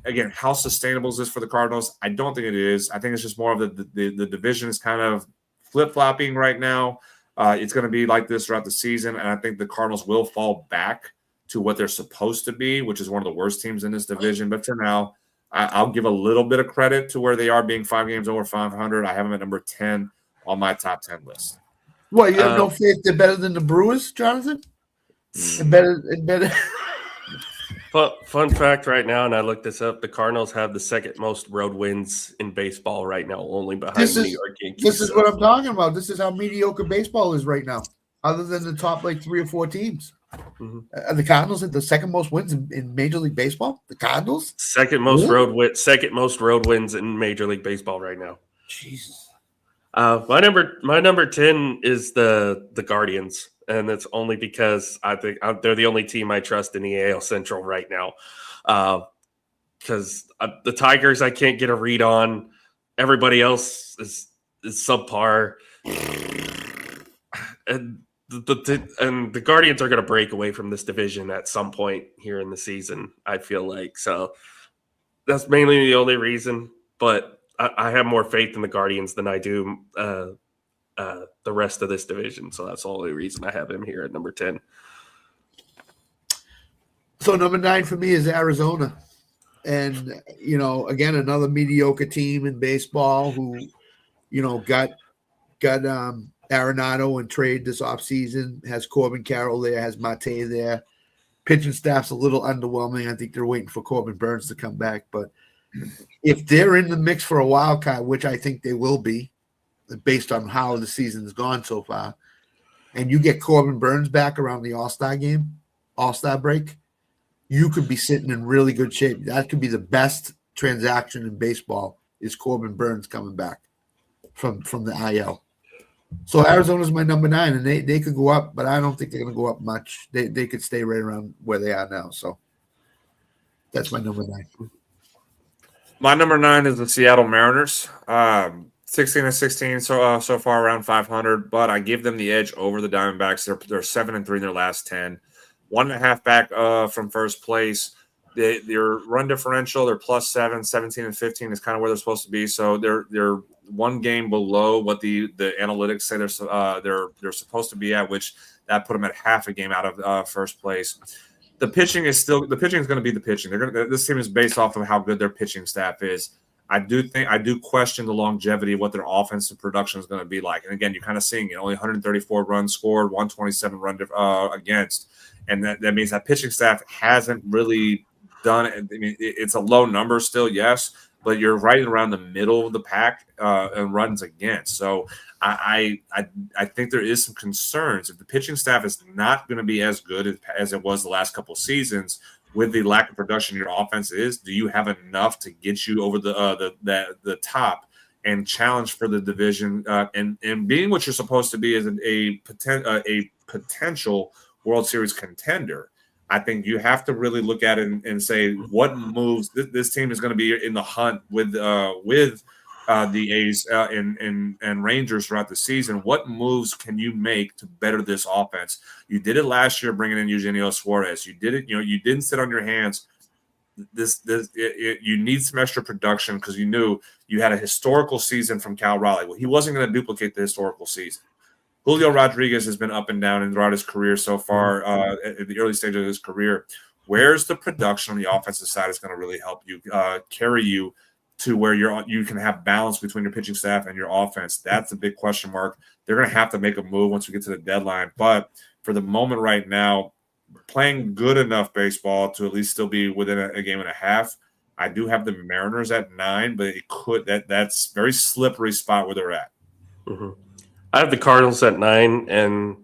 again, how sustainable is this for the Cardinals? I don't think it is. I think it's just more of the division is kind of flip-flopping right now. It's going to be like this throughout the season, and I think the Cardinals will fall back to what they're supposed to be, which is one of the worst teams in this division. But for now, I'll give a little bit of credit to where they are being 5 games over 500. I have them at number 10 on my top 10 list. What, you have no faith they're better than the Brewers, Jonathan? And better. Fun fact right now, and I looked this up, the Cardinals have the second most road wins in baseball right now, only behind New York Yankees. This is what I'm talking about. This is how mediocre baseball is right now, other than the top 3 or 4 teams. Mm-hmm. The Cardinals have the second most wins in Major League Baseball? The Cardinals? Second most road wins in Major League Baseball right now. Jesus. My number 10 is the Guardians, and it's only because I think they're the only team I trust in the AL Central right now. Because the Tigers, I can't get a read on. Everybody else is subpar, and the Guardians are going to break away from this division at some point here in the season. I feel like so. That's mainly the only reason, but I have more faith in the Guardians than I do the rest of this division. So that's the only reason I have him here at number 10. So number 9 for me is Arizona. And, again, another mediocre team in baseball who, got Arenado and trade this offseason, has Corbin Carroll there, has Mate there. Pitching staff's a little underwhelming. I think they're waiting for Corbin Burns to come back. But if they're in the mix for a wild card, which I think they will be, based on how the season's gone so far, and you get Corbin Burns back around the All-Star break, you could be sitting in really good shape. That could be the best transaction in baseball is Corbin Burns coming back from the IL. So Arizona's my number 9, and they could go up, but I don't think they're going to go up much. They could stay right around where they are now. So that's my number 9. My number 9 is the Seattle Mariners. 16-16 so far, around 500, but I give them the edge over the Diamondbacks. They're 7-3 in their last 10, 1.5 back from first place. Their run differential, they're +7, 17-15 is kind of where they're supposed to be. So they're one game below what the analytics say they're supposed to be at, which that put them at half a game out of first place. The pitching is going to be the pitching. This team is based off of how good their pitching staff is. I do question the longevity of what their offensive production is going to be like. And again, you're kind of seeing it. Only 134 runs scored, 127 run against, and that means that pitching staff hasn't really done it. I mean, it's a low number still, yes, but you're right around the middle of the pack and runs against. So I think there is some concerns. If the pitching staff is not going to be as good as it was the last couple of seasons, with the lack of production your offense is, do you have enough to get you over the top and challenge for the division and being what you're supposed to be as a potential World Series contender? I think you have to really look at it and say what moves this team is going to be in the hunt with the A's and Rangers throughout the season. What moves can you make to better this offense? You did it last year, bringing in Eugenio Suarez. You did it. You didn't sit on your hands. You need some extra production because you knew you had a historical season from Cal Raleigh. Well, he wasn't going to duplicate the historical season. Julio Rodriguez has been up and down throughout his career so far at the early stage of his career. Where's the production on the offensive side is going to really help you carry you to where you can have balance between your pitching staff and your offense? That's a big question mark. They're going to have to make a move once we get to the deadline. But for the moment right now, playing good enough baseball to at least still be within a game and a half, I do have the Mariners at 9, but that's very slippery spot where they're at. Mm-hmm. I have the Cardinals at 9, and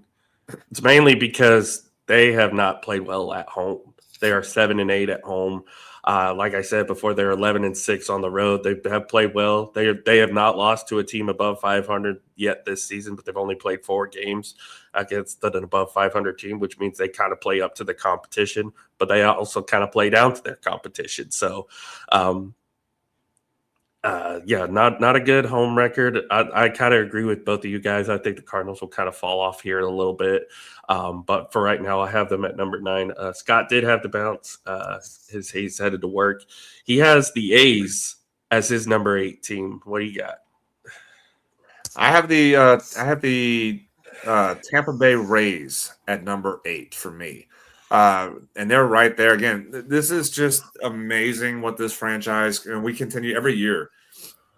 it's mainly because they have not played well at home. They are 7-8 at home. Like I said before, they're 11-6 on the road. They have played well. They have not lost to a team above 500 yet this season, but they've only played 4 games against an above 500 team, which means they kind of play up to the competition, but they also kind of play down to their competition. So, not a good home record. I kind of agree with both of you guys. I think the Cardinals will kind of fall off here a little bit. But for right now, I have them at number 9. Scott did have to bounce. He's headed to work. He has the A's as his number 8 team. What do you got? I have the Tampa Bay Rays at number 8 for me. And they're right there again. This is just amazing what this franchise, and we continue every year.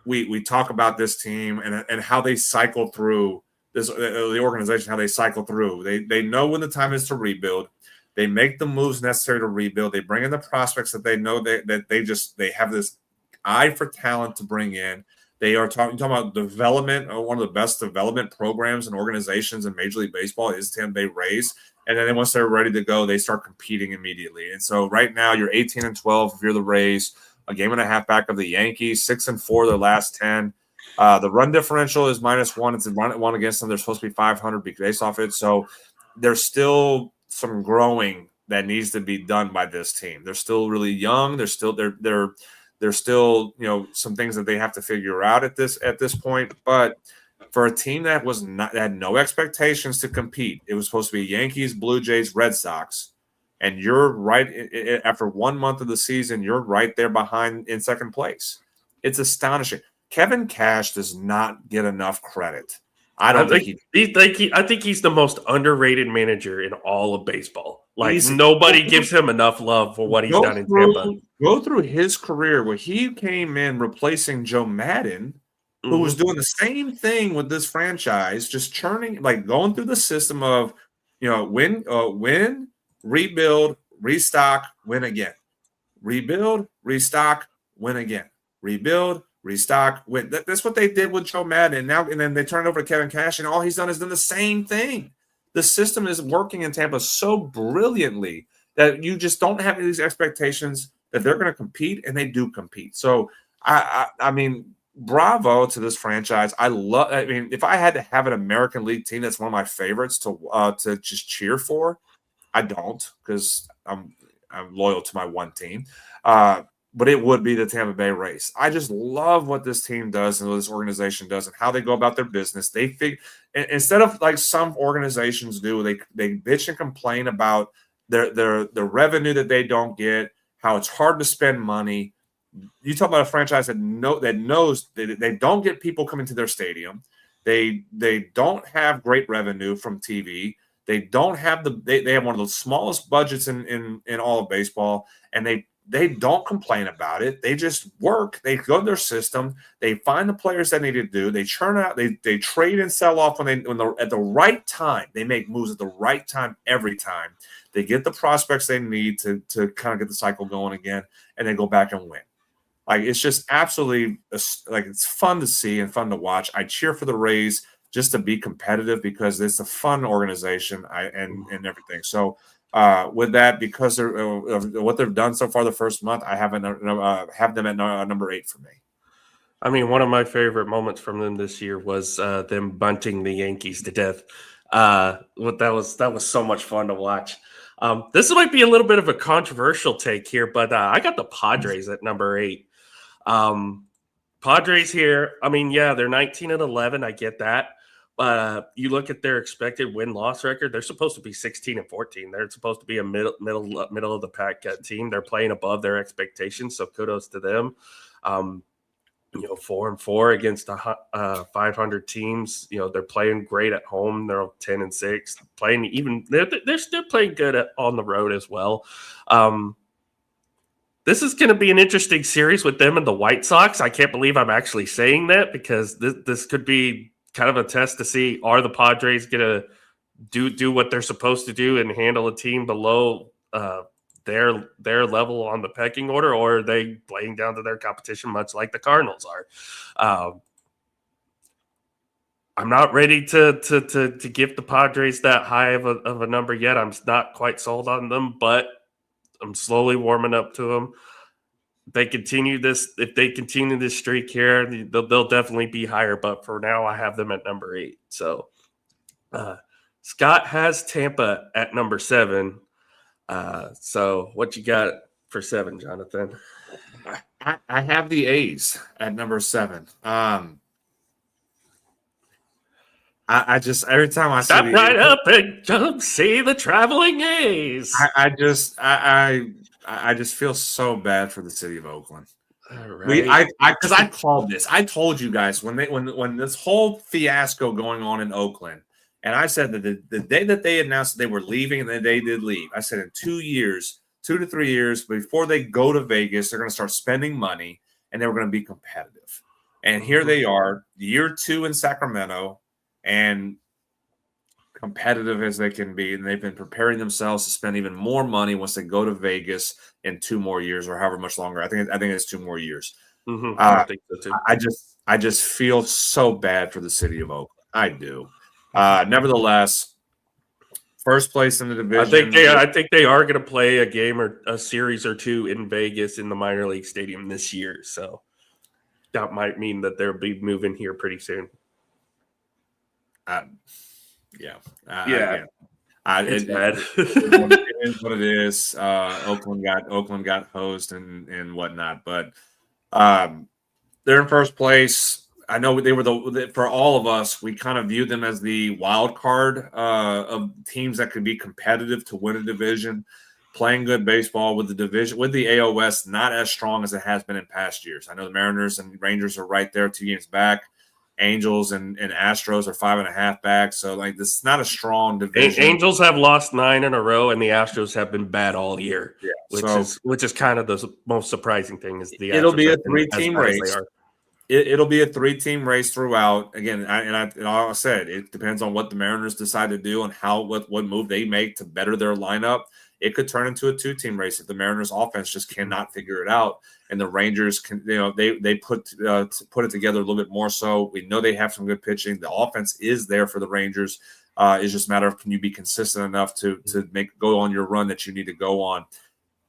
We talk about this team and how they cycle through this, the organization, how they cycle through. They know when the time is to rebuild. They make the moves necessary to rebuild. They bring in the prospects that they know they have this eye for talent to bring in. They are talking about development. One of the best development programs and organizations in Major League Baseball is Tampa Bay Rays. And then once they're ready to go, they start competing immediately. And so right now you're 18-12 if you're the Rays, a game and a half back of the Yankees, 6-4 their last 10. The run differential is -1. It's a run at one against them. They're supposed to be 500 based off it. So there's still some growing that needs to be done by this team. They're still really young. There's still some things that they have to figure out at this point. But for a team that had no expectations to compete, it was supposed to be Yankees, Blue Jays, Red Sox, and you're right after 1 month of the season, you're right there behind in second place. It's astonishing. Kevin Cash does not get enough credit. I think he's the most underrated manager in all of baseball. Like nobody gives him enough love for what he's done in Tampa. Go through his career where he came in replacing Joe Madden, who was doing the same thing with this franchise, just churning, like going through the system of, win, rebuild, restock, win again, rebuild, restock, win again, rebuild, restock, win. That's what they did with Joe Madden. And then they turned it over to Kevin Cash, and all he's done is done the same thing. The system is working in Tampa so brilliantly that you just don't have these expectations that they're going to compete, and they do compete. So, I mean, bravo to this franchise. If I had to have an American League team that's one of my favorites to just cheer for, I don't, because I'm loyal to my one team. But it would be the Tampa Bay Rays. I just love what this team does and what this organization does and how they go about their business. They instead of like some organizations do, they bitch and complain about the revenue that they don't get, how it's hard to spend money. You talk about a franchise that knows they don't get people coming to their stadium. They don't have great revenue from TV. They don't have they have one of the smallest budgets in all of baseball, and they don't complain about it. They just work. They go to their system. They find the players that need to do. They churn out. They trade and sell off at the right time. They make moves at the right time every time. They get the prospects they need to kind of get the cycle going again, and they go back and win. Like, it's just absolutely it's fun to see and fun to watch. I cheer for the Rays just to be competitive because it's a fun organization and everything. So. With that, because of what they've done so far the first month, I have them at number 8 for me. I mean, one of my favorite moments from them this year was them bunting the Yankees to death. That was so much fun to watch. This might be a little bit of a controversial take here, but I got the Padres at number 8. Padres here. I mean, yeah, they're 19-11. I get that. You look at their expected win-loss record, they're supposed to be 16-14. They're supposed to be a middle of the pack team. They're playing above their expectations, so kudos to them. 4-4 against 500 teams. They're playing great at home. They're 10-6. They're still playing good on the road as well. This is going to be an interesting series with them and the White Sox. I can't believe I'm actually saying that because this could be kind of a test to see, are the Padres going to do what they're supposed to do and handle a team below their level on the pecking order, or are they playing down to their competition much like the Cardinals are? I'm not ready to give the Padres that high of a number yet. I'm not quite sold on them, but I'm slowly warming up to them. If they continue this streak here, they'll definitely be higher. But for now, I have them at number 8. So Scott has Tampa at number 7. So what you got for 7, Jonathan? I have the A's at number 7. I just, every time I stop right up and jump, see the traveling A's. I just feel so bad for the city of Oakland. Right. Because I called this. I told you guys when this whole fiasco going on in Oakland, and I said that the day that they announced that they were leaving, and then they did leave, I said in 2 to 3 years before they go to Vegas, they're going to start spending money and they were going to be competitive. And here they are, year 2 in Sacramento, and competitive as they can be, and they've been preparing themselves to spend even more money once they go to Vegas in 2 more years or however much longer. I think it's 2 more years. Mm-hmm. I think so too. I just feel so bad for the city of Oakland. I do. Nevertheless, first place in the division. I think they are going to play a game or a series or 2 in Vegas in the minor league stadium this year. So that might mean that they'll be moving here pretty soon. Yeah. It's bad. It is what it is. Oakland got hosed and whatnot, but they're in first place. I know they were for all of us. We kind of viewed them as the wild card of teams that could be competitive to win a division, playing good baseball with the division with the AOS not as strong as it has been in past years. I know the Mariners and Rangers are right there, 2 games back. Angels and Astros are 5.5 back. So like this is not a strong division. Angels have lost 9 in a row, and the Astros have been bad all year. Yeah, which is kind of the most surprising thing is the it'll Astros be a 3-team race. It'll be a 3-team race throughout. Again, like I said, it depends on what the Mariners decide to do and what move they make to better their lineup. It could turn into a 2-team race if the Mariners offense just cannot figure it out. And the Rangers can, they put it together a little bit more so. We know they have some good pitching. The offense is there for the Rangers. It's just a matter of can you be consistent enough to go on your run that you need to go on.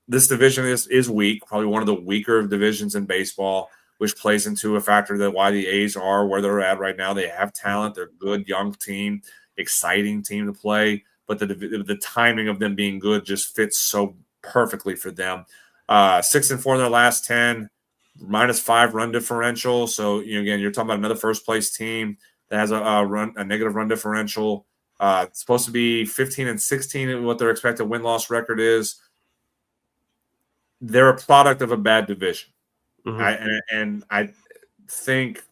This division is weak, probably one of the weaker divisions in baseball, which plays into a factor that why the A's are where they're at right now. They have talent. They're a good young team, exciting team to play. But the timing of them being good just fits so perfectly for them. 6-4 in their last 10, -5 run differential. So again, you're talking about another first place team that has a negative run differential. It's supposed to be 15-16 in what their expected win-loss record is. They're a product of a bad division. Mm-hmm. I think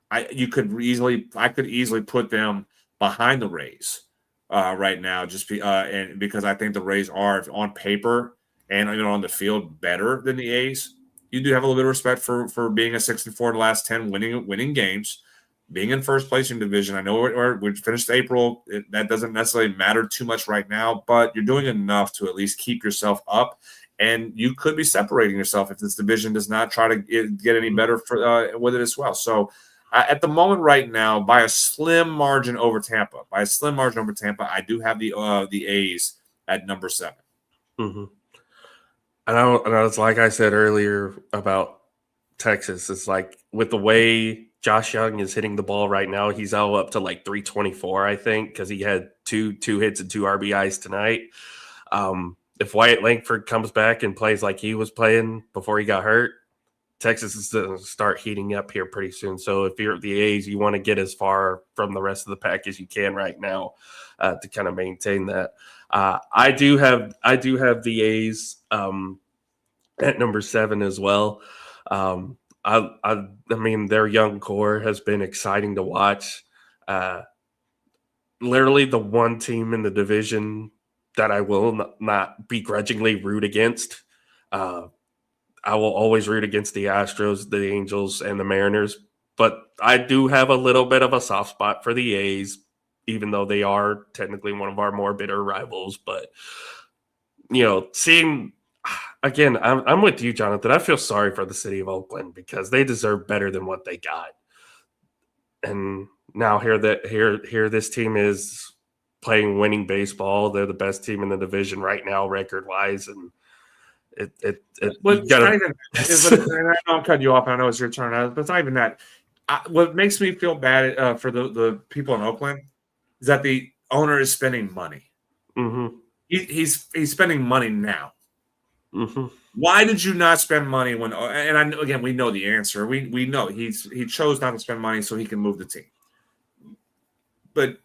I could easily put them behind the Rays right now, because I think the Rays are on paper and on the field better than the A's. You do have a little bit of respect for being a 6-4 in the last 10, winning games, being in first place in division. I know we finished April. That doesn't necessarily matter too much right now, but you're doing enough to at least keep yourself up. And you could be separating yourself if this division does not try to get any better with it as well. So at the moment right now, by a slim margin over Tampa, I do have the A's at number 7. Mm-hmm. And I was like I said earlier about Texas, it's like with the way Josh Young is hitting the ball right now, he's all up to like 324, I think, because he had two hits and 2 RBIs tonight. If Wyatt Langford comes back and plays like he was playing before he got hurt, Texas is going to start heating up here pretty soon. So if you're the A's, you want to get as far from the rest of the pack as you can right now to kind of maintain that. I do have the A's at number 7 as well. I mean, their young core has been exciting to watch. Literally the one team in the division that I will not begrudgingly root against. I will always root against the Astros, the Angels, and the Mariners. But I do have a little bit of a soft spot for the A's, even though they are technically one of our more bitter rivals. But, seeing – again, I'm with you, Jonathan. I feel sorry for the city of Oakland because they deserve better than what they got. And now here this team is playing winning baseball. They're the best team in the division right now, record-wise, and I'm cutting you off. I know it's your turn, but it's not even that. What makes me feel bad for the people in Oakland is that the owner is spending money. Mm-hmm. He's spending money now. Mm-hmm. Why did you not spend money when? And again, we know the answer. We know he chose not to spend money so he can move the team. But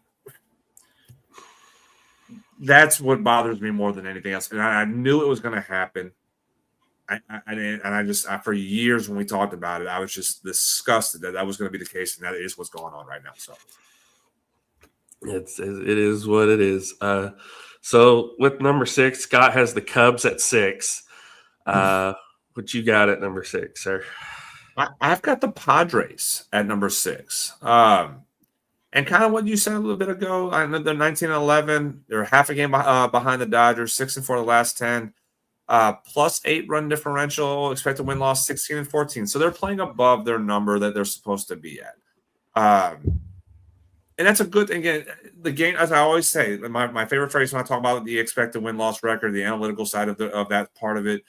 that's what bothers me more than anything else. And I knew it was going to happen. For years when we talked about it, I was just disgusted that was going to be the case, and that is what's going on right now. So it is what it is. So with number 6, Scott has the Cubs at 6. What you got at number 6, sir? I've got the Padres at number 6. And kind of what you said a little bit ago, I know they're 19-11. They're half a game behind the Dodgers, 6-4 the last 10. +8 run differential, expected win-loss 16-14. So they're playing above their number that they're supposed to be at. And that's a good thing. Again, the game, as I always say, my favorite phrase when I talk about the expected win-loss record, the analytical side of that part of it,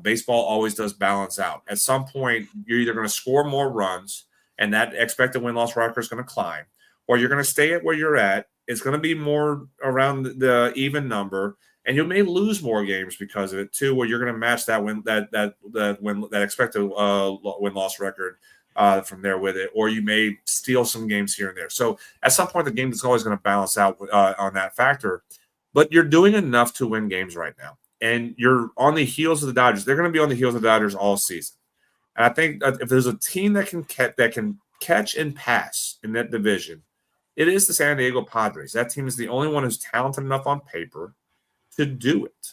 baseball always does balance out. At some point, you're either going to score more runs, and that expected win-loss record is going to climb, or you're going to stay at where you're at. It's going to be more around the even number, and you may lose more games because of it too, where you're going to match that expected win-loss record from there with it, or you may steal some games here and there. So at some point, the game is always going to balance out on that factor. But you're doing enough to win games right now, and you're on the heels of the Dodgers. They're going to be on the heels of the Dodgers all season. And I think if there's a team that can catch and pass in that division, it is the San Diego Padres. That team is the only one who's talented enough on paper to do it.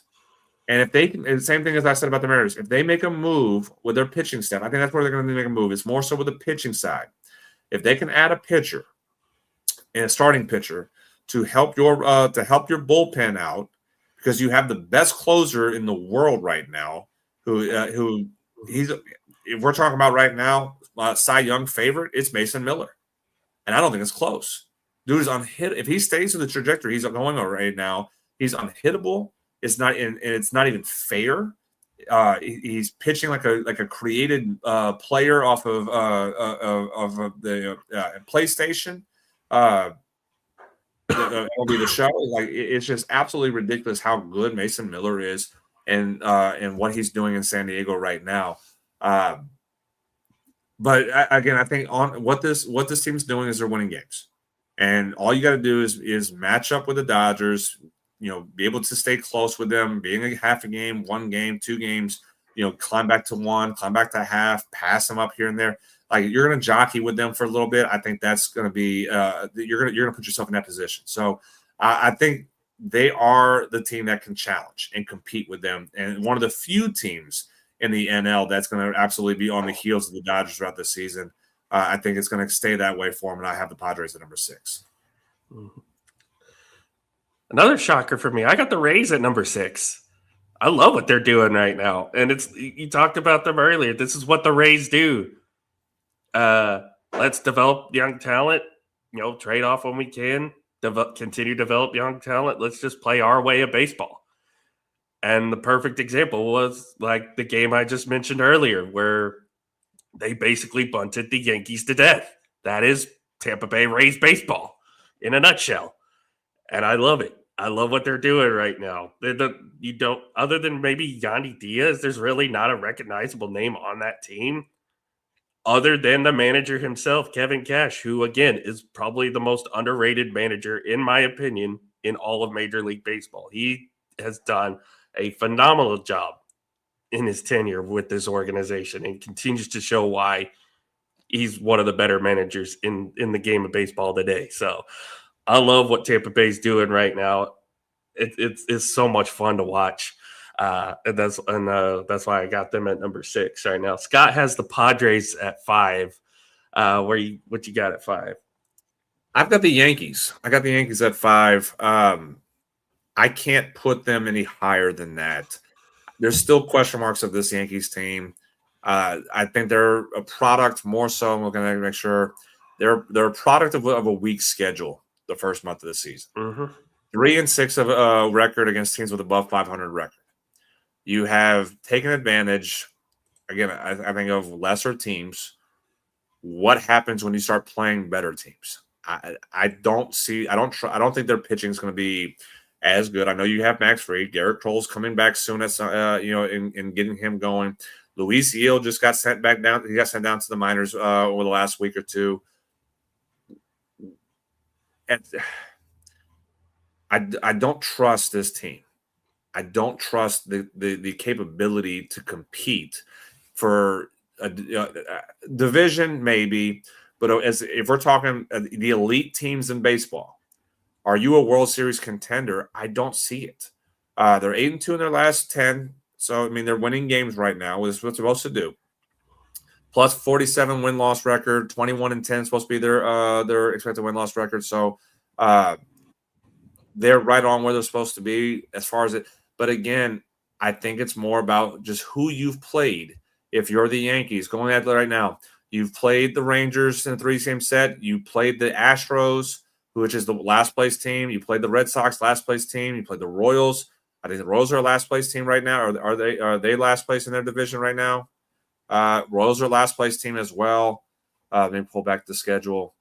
And if they can, and the same thing as I said about the Mariners, if they make a move with their pitching staff, I think that's where they're going to make a move. It's more so with the pitching side. If they can add a pitcher and a starting pitcher to help your bullpen out, because you have the best closer in the world right now, who he's. If we're talking about right now, Cy Young favorite, it's Mason Miller, and I don't think it's close. Dude is unhit. If he stays with the trajectory he's going on right now, he's unhittable. It's not even fair. He's pitching like a created player off of the PlayStation. It'll be the show. Like it's just absolutely ridiculous how good Mason Miller is and what he's doing in San Diego right now. But again, I think on what this team's doing is they're winning games, and all you got to do is match up with the Dodgers. Be able to stay close with them, being a half a game, 1 game, 2 games. Climb back to 1, climb back to half, pass them up here and there. Like you're going to jockey with them for a little bit. I think that's going to be you're going to put yourself in that position. So I think they are the team that can challenge and compete with them, and one of the few teams in the NL that's going to absolutely be on the heels of the Dodgers throughout the season. I think it's going to stay that way for them, and I have the Padres at number 6. Mm-hmm. Another shocker for me, I got the Rays at number 6. I love what they're doing right now, and you talked about them earlier. This is what the Rays do. Let's develop young talent. Trade off when we can. Continue to develop young talent. Let's just play our way of baseball. And the perfect example was like the game I just mentioned earlier, where they basically bunted the Yankees to death. That is Tampa Bay Rays baseball in a nutshell. And I love it. I love what they're doing right now. Other than maybe Yandy Diaz, there's really not a recognizable name on that team other than the manager himself, Kevin Cash, who, again, is probably the most underrated manager, in my opinion, in all of Major League Baseball. He has done a phenomenal job in his tenure with this organization and continues to show why he's one of the better managers in the game of baseball today. So I love what Tampa Bay's doing right now. It's so much fun to watch. And that's why I got them at number 6 right now. Scott has the Padres at 5. What you got at 5? I've got the Yankees. I got the Yankees at 5. I can't put them any higher than that. There's still question marks of this Yankees team. I think they're a product more so. I'm going to make sure they're a product of a weak schedule the first month of the season. Mm-hmm. 3-6 of a record against teams with above 500 record. You have taken advantage. Again, I think of lesser teams. What happens when you start playing better teams? I don't think their pitching is going to be as good. I know you have Max Fried. Garrett Kroll's coming back soon. In getting him going. Luis Gil just got sent back down. He got sent down to the minors over the last week or two. And I don't trust this team. I don't trust the capability to compete for a division, maybe. But if we're talking the elite teams in baseball, are you a World Series contender? I don't see it. They're 8-2 in their last 10. So, I mean, they're winning games right now, which is what they're supposed to do. Plus 47 win-loss record, 21-10 supposed to be their expected win-loss record. So, they're right on where they're supposed to be as far as it. But again, I think it's more about just who you've played. If you're the Yankees going at it right now, you've played the Rangers in a 3-game set. You played the Astros, which is the last place team. You played the Red Sox, last place team. You played the Royals, I think the Royals are a last place team right now. Are they last place in their division right now? Royals are last place team as well. Let me pull back the schedule.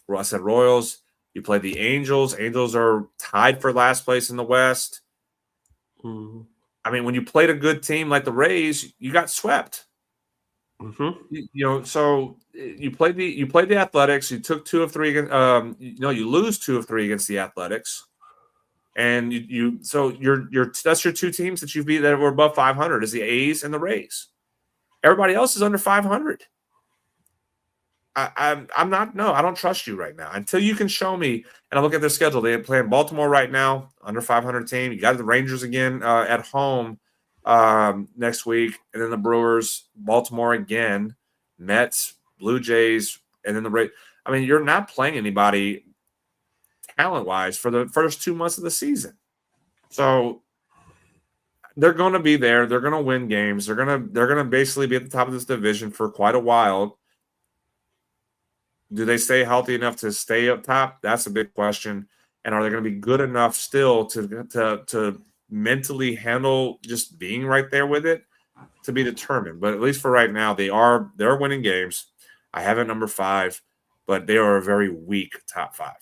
I said Royals. You play the Angels. Angels are tied for last place in the West. Mm-hmm. I mean, when you played a good team like the Rays, you got swept. Mm-hmm. So you played the Athletics. You took 2 of 3. You lose 2 of 3 against the Athletics, and that's your 2 teams that you've beat that were above 500 is the A's and the Rays. Everybody else is under 500. I don't trust you right now until you can show me. And I look at their schedule. They play in Baltimore right now, under 500 team. You got the Rangers again at home next week, and then the Brewers, Baltimore again, Mets, Blue Jays, and then the Rays. I mean, you're not playing anybody talent-wise for the first 2 months of the season. So they're going to be there. They're going to win games. They're going to basically be at the top of this division for quite a while. Do they stay healthy enough to stay up top? That's a big question. And are they going to be good enough still to mentally handle just being right there with it? To be determined. But at least for right now, they're winning games. I have it number 5, but they are a very weak top 5.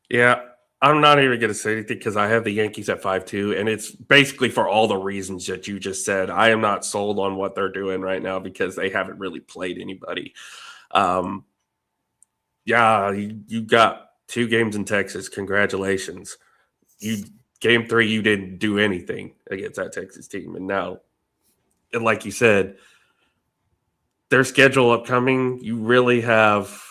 Yeah, I'm not even going to say anything because I have the Yankees at 5-2, and it's basically for all the reasons that you just said. I am not sold on what they're doing right now because they haven't really played anybody. You got 2 games in Texas. Congratulations. Game 3, you didn't do anything against that Texas team. And now, and like you said, their schedule upcoming, you really have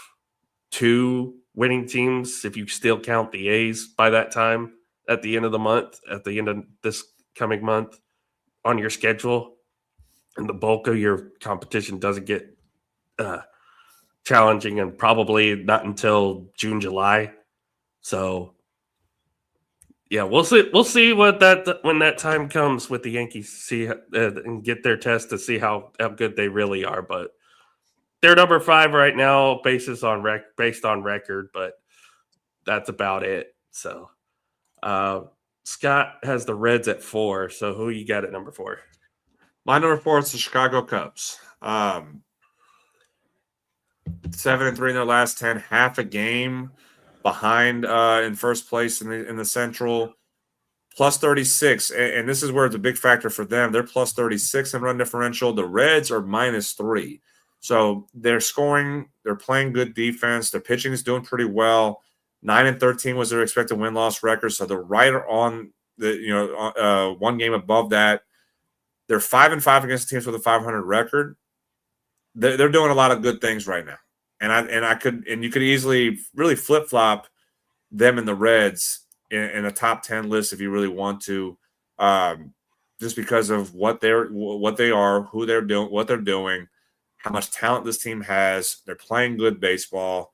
2 winning teams if you still count the A's by that time at the end of the month, at the end of this coming month on your schedule. And the bulk of your competition doesn't get challenging and probably not until June, July. So yeah, we'll see what when that time comes with the Yankees, see and get their test to see how good they really are. But they're number 5 right now, based on record, but that's about it. So Scott has the Reds at 4. So who you got at number 4? My number 4 is the Chicago Cubs. 7-3 in their last 10, half a game behind in first place in the Central, plus 36. And this is where it's a big factor for them. They're plus 36 in run differential. The Reds are minus 3. So they're scoring. They're playing good defense. Their pitching is doing pretty well. 9-13 was their expected win-loss record. So they're right on the 1 game above that. They're 5-5 against teams with a 500 record. They're doing a lot of good things right now, and you could easily really flip flop them and the Reds in a top 10 list if you really want to, just because of what they are, who they're doing, what they're doing, how much talent this team has. They're playing good baseball.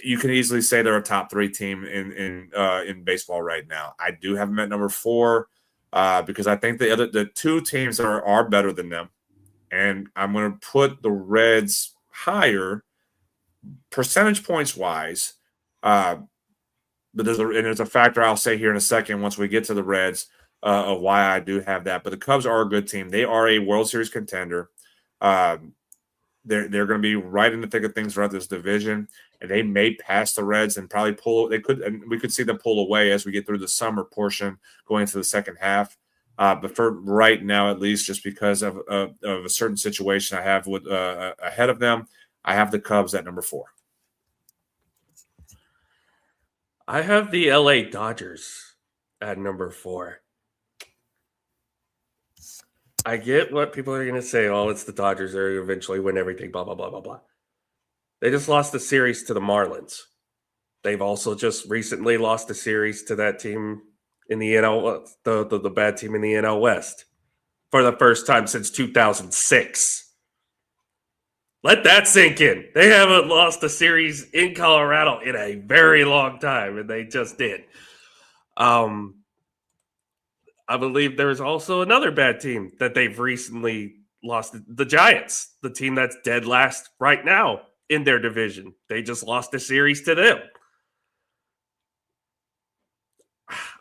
You can easily say they're a top 3 team in baseball right now. I do have them at number 4 because I think the 2 teams that are better than them. And I'm going to put the Reds higher, percentage points wise. But there's a factor I'll say here in a second once we get to the Reds of why I do have that. But the Cubs are a good team. They are a World Series contender. They're going to be right in the thick of things throughout this division, and they may pass the Reds and probably we could see them pull away as we get through the summer portion going into the second half. But for right now, at least, just because of a certain situation I have with ahead of them, I have the Cubs at number 4. I have the LA Dodgers at number 4. I get what people are going to say. Oh, it's the Dodgers. They're going to eventually win everything, blah, blah, blah, blah, blah. They just lost the series to the Marlins. They've also just recently lost a series to that team in the NL, the bad team in the NL West for the first time since 2006. Let that sink in. They haven't lost a series in Colorado in a very long time, and they just did. I believe there's also another bad team that they've recently lost, the Giants, the team that's dead last right now in their division. They just lost a series to them.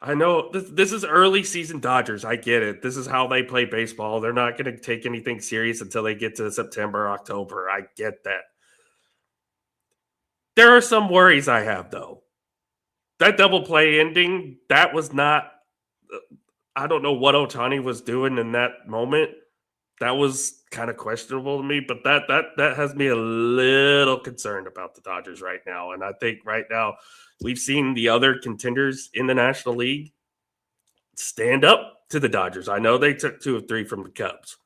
I know this is early season Dodgers. I get it. This is how they play baseball. They're not going to take anything serious until they get to September, October. I get that. There are some worries I have, though. That double play ending, that was not. I don't know what Ohtani was doing in that moment. That was kind of questionable to me, but that has me a little concerned about the Dodgers right now. And I think right now we've seen the other contenders in the National League stand up to the Dodgers. I know they took 2 of 3 from the Cubs,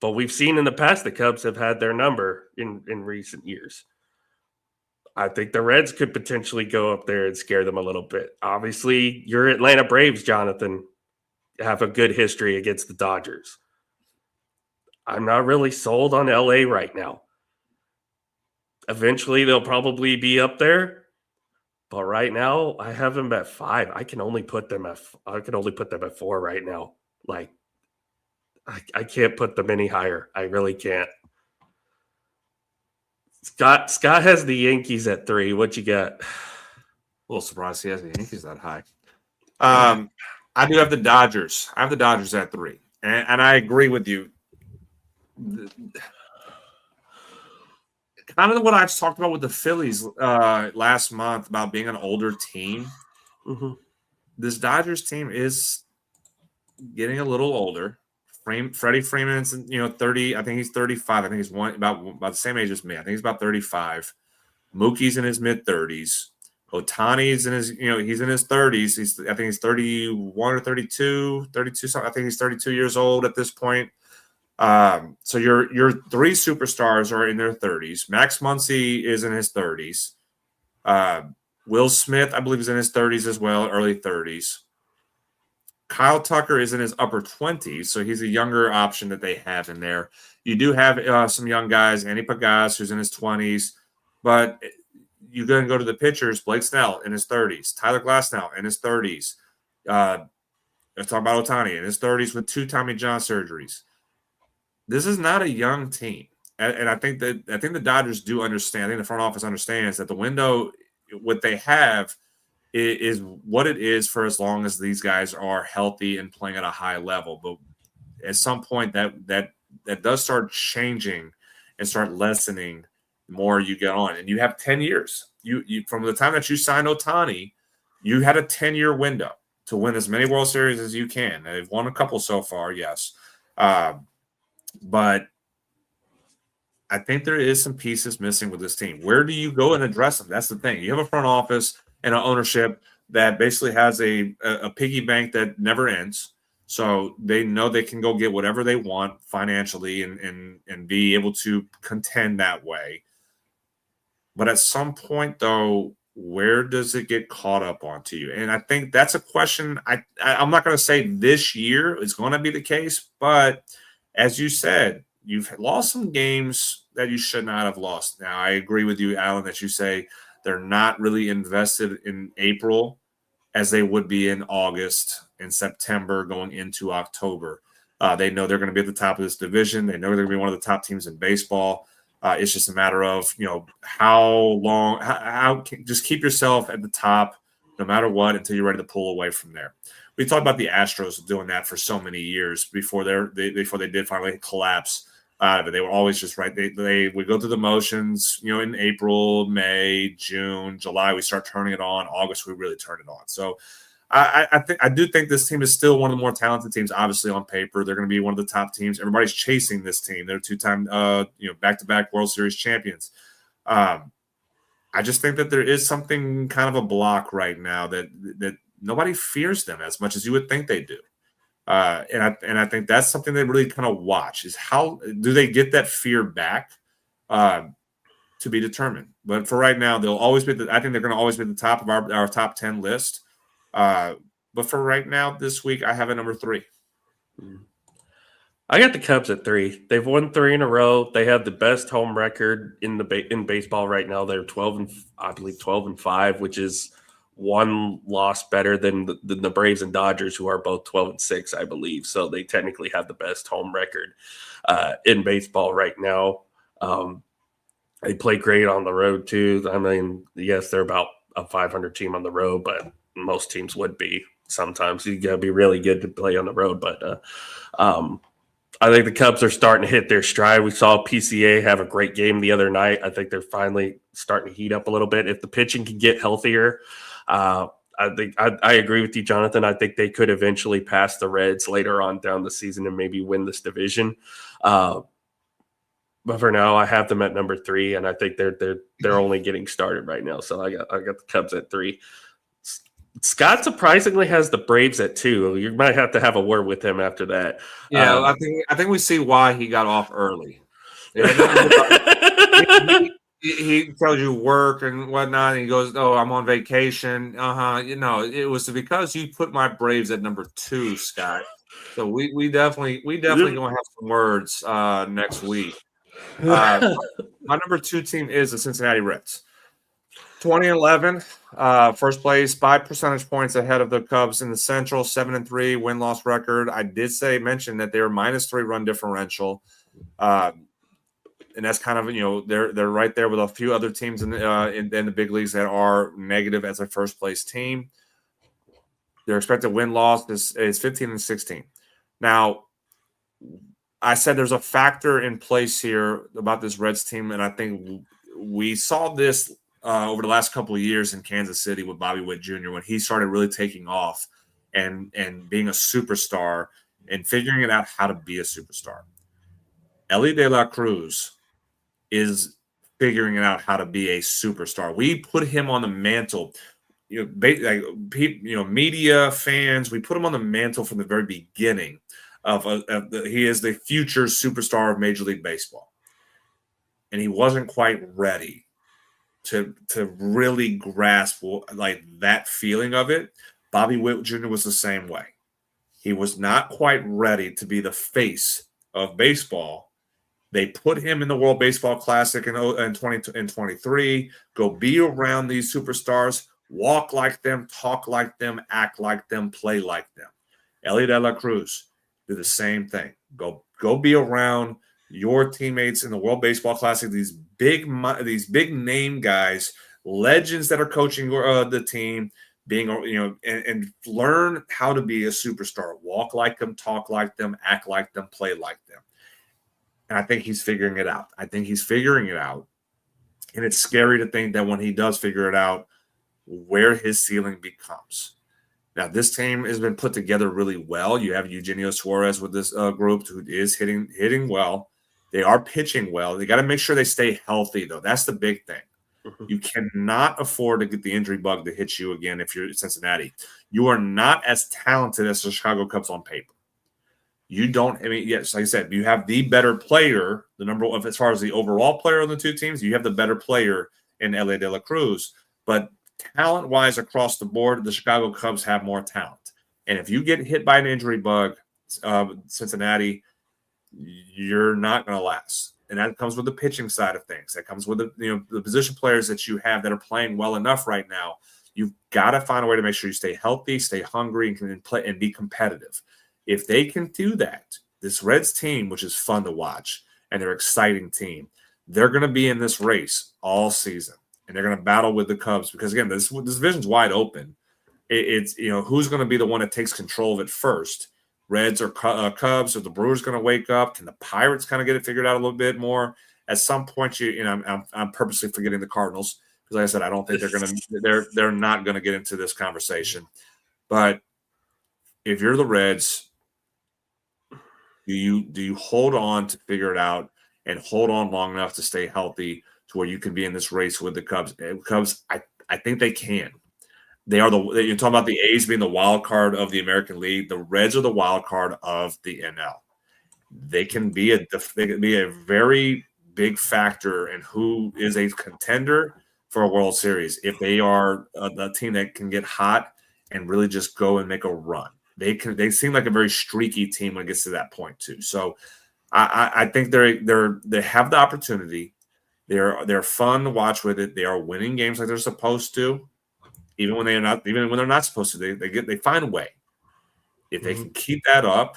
but we've seen in the past the Cubs have had their number in recent years. I think the Reds could potentially go up there and scare them a little bit. Obviously, your Atlanta Braves, Jonathan, have a good history against the Dodgers. I'm not really sold on LA right now. Eventually, they'll probably be up there, but right now, I have them at 5. I can only put them at 4 right now. Like, I can't put them any higher. I really can't. Scott has the Yankees at 3. What you got? A little surprised he has the Yankees that high. I do have the Dodgers. I have the Dodgers at 3, and I agree with you. Kind of what I talked about with the Phillies last month about being an older team. Mm-hmm. This Dodgers team is getting a little older. Freddie Freeman's 30. I think he's 35. I think he's about the same age as me. I think he's about 35. Mookie's in his mid 30s. Ohtani's in his he's in his 30s. I think he's 31 or 32 something. I think he's 32 years old at this point. So your 3 superstars are in their 30s. Max Muncy is in his 30s. Will Smith, I believe, is in his 30s as well, early 30s. Kyle Tucker is in his upper 20s, so he's a younger option that they have in there. You do have some young guys, Andy Pagas, who's in his 20s, but you're going to go to the pitchers, Blake Snell in his 30s, Tyler Glasnow in his 30s. Let's talk about Ohtani in his 30s with 2 Tommy John surgeries. This is not a young team, and I think the Dodgers do understand. I think the front office understands that the window, what they have, is what it is for as long as these guys are healthy and playing at a high level. But at some point, that does start changing and start lessening the more you get on. And you have 10 years. You from the time that you signed Ohtani, you had a 10-year window to win as many World Series as you can. They've won a couple so far, yes. But I think there is some pieces missing with this team. Where do you go and address them? That's the thing. You have a front office and an ownership that basically has a piggy bank that never ends. So they know they can go get whatever they want financially and be able to contend that way. But at some point, though, where does it get caught up onto you? And I think that's a question. I'm not going to say this year is going to be the case, but as you said, you've lost some games that you should not have lost. Now, I agree with you, Alan, that you say they're not really invested in April as they would be in August and September going into October. They know they're going to be at the top of this division. They know they're going to be one of the top teams in baseball. It's just a matter of, how long, just keep yourself at the top no matter what until you're ready to pull away from there. We talked about the Astros doing that for so many years before they did finally collapse out of it. They were always just right. They would go through the motions, in April, May, June, July, we start turning it on. August, we really turn it on. So I do think this team is still one of the more talented teams. Obviously, on paper, they're going to be one of the top teams. Everybody's chasing this team. They're 2-time, back-to-back World Series champions. I just think that there is something kind of a block right now that nobody fears them as much as you would think they do. And I think that's something they really kind of watch is how do they get that fear back to be determined. But for right now, they'll always be I think they're going to always be at the top of our top 10 list. But for right now, this week, I have a number 3. I got the Cubs at 3. They've won 3 in a row. They have the best home record in baseball right now. They're 12-5, which is one loss better than the Braves and Dodgers, who are both 12-6, I believe. So they technically have the best home record in baseball right now. They play great on the road too. I mean, yes, they're about a 500 team on the road, but most teams would be sometimes. You got to be really good to play on the road. But I think the Cubs are starting to hit their stride. We saw PCA have a great game the other night. I think they're finally starting to heat up a little bit. If the pitching can get healthier, I agree with you, Jonathan. I think they could eventually pass the Reds later on down the season and maybe win this division. But for now, I have them at number 3, and I think they're only getting started right now. So I got the Cubs at 3. Scott surprisingly has the Braves at 2. You might have to have a word with him after that. Yeah, I think we see why he got off early. He tells you work and whatnot, and he goes, "Oh, I'm on vacation." It was because you put my Braves at number 2, Scott. So we definitely gonna have some words next week. My number 2 team is the Cincinnati Reds. 2011, first place, 5 percentage points ahead of the Cubs in the Central, 7-3 win-loss record. I did mention that they were -3 run differential, and that's kind of they're right there with a few other teams in the big leagues that are negative as a first place team. Their expected win-loss is 15-16. Now, I said there's a factor in place here about this Reds team, and I think we saw this over the last couple of years in Kansas City with Bobby Witt Jr. when he started really taking off and being a superstar and figuring it out how to be a superstar. Elly De La Cruz is figuring it out how to be a superstar. We put him on the mantle. Media, fans, we put him on the mantle from the very beginning he is the future superstar of Major League Baseball. And he wasn't quite ready to really grasp that feeling of it. Bobby Witt Jr. was the same way. He was not quite ready to be the face of baseball. They put him in the World Baseball Classic in 2023. Go be around these superstars, walk like them, talk like them, act like them, play like them. Elly De La Cruz, do the same thing. Go be around your teammates in the World Baseball Classic, these big name guys, legends that are coaching the team, and learn how to be a superstar. Walk like them, talk like them, act like them, play like them. And I think he's figuring it out. And it's scary to think that when he does figure it out, where his ceiling becomes. Now, this team has been put together really well. You have Eugenio Suarez with this group who is hitting well. They are pitching well. They got to make sure they stay healthy, though. That's the big thing. Mm-hmm. You cannot afford to get the injury bug to hit you again if you're Cincinnati. You are not as talented as the Chicago Cubs on paper. You don't – yes, like I said, you have the better player, the number one – as far as the overall player on the two teams, you have the better player in Elly De La Cruz. But talent-wise across the board, the Chicago Cubs have more talent. And if you get hit by an injury bug, Cincinnati – you're not going to last. And that comes with the pitching side of things. That comes with the position players that you have that are playing well enough right now. You've got to find a way to make sure you stay healthy, stay hungry, and can play and be competitive. If they can do that, this Reds team, which is fun to watch, and they're an exciting team, they're going to be in this race all season. And they're going to battle with the Cubs because, again, this division's wide open. It's who's going to be the one that takes control of it first. Reds or Cubs, or the Brewers going to wake up? Can the Pirates kind of get it figured out a little bit more? At some point, I'm purposely forgetting the Cardinals because, like I said, I don't think they're not going to get into this conversation. But if you're the Reds, do you hold on to figure it out and hold on long enough to stay healthy to where you can be in this race with the Cubs? Cubs, I think they can. They are you're talking about the A's being the wild card of the American League. The Reds are the wild card of the NL. They can be a very big factor in who is a contender for a World Series if they are a team that can get hot and really just go and make a run. They seem like a very streaky team when it gets to that point too. So I think they have the opportunity. They're fun to watch with it. They are winning games like they're supposed to. Even when they're not supposed to, they find a way. If they can keep that up,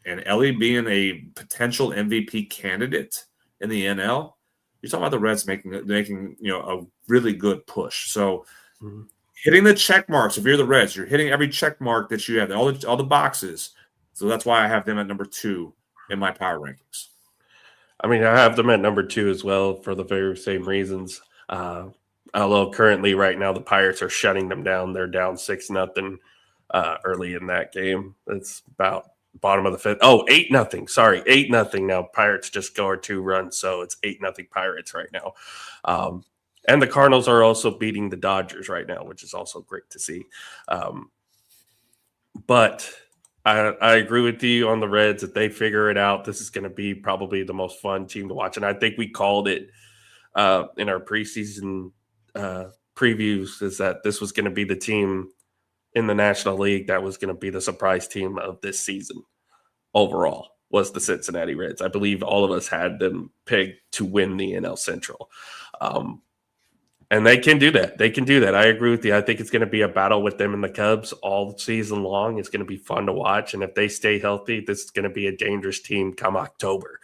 and Elly being a potential MVP candidate in the NL, you're talking about the Reds making a really good push. So hitting the check marks. If you're the Reds, you're hitting every check mark that you have, all the boxes. So that's why I have them at number 2 in my power rankings. I mean, I have them at number 2 as well for the very same reasons. Although currently, right now, the Pirates are shutting them down. They're down 6-0 early in that game. It's about bottom of the fifth. Oh, 8-0. Sorry, 8-0 now. Pirates just scored 2 runs, so it's 8-0 Pirates right now. And the Cardinals are also beating the Dodgers right now, which is also great to see. But I agree with you on the Reds. If they figure it out, this is going to be probably the most fun team to watch. And I think we called it in our preseason previews, is that this was going to be the team in the National League that was going to be the surprise team of this season overall, was the Cincinnati Reds. I believe all of us had them pegged to win the NL Central. And they can do that. They can do that. I agree with you. I think it's going to be a battle with them and the Cubs all season long. It's going to be fun to watch. And if they stay healthy, this is going to be a dangerous team come October,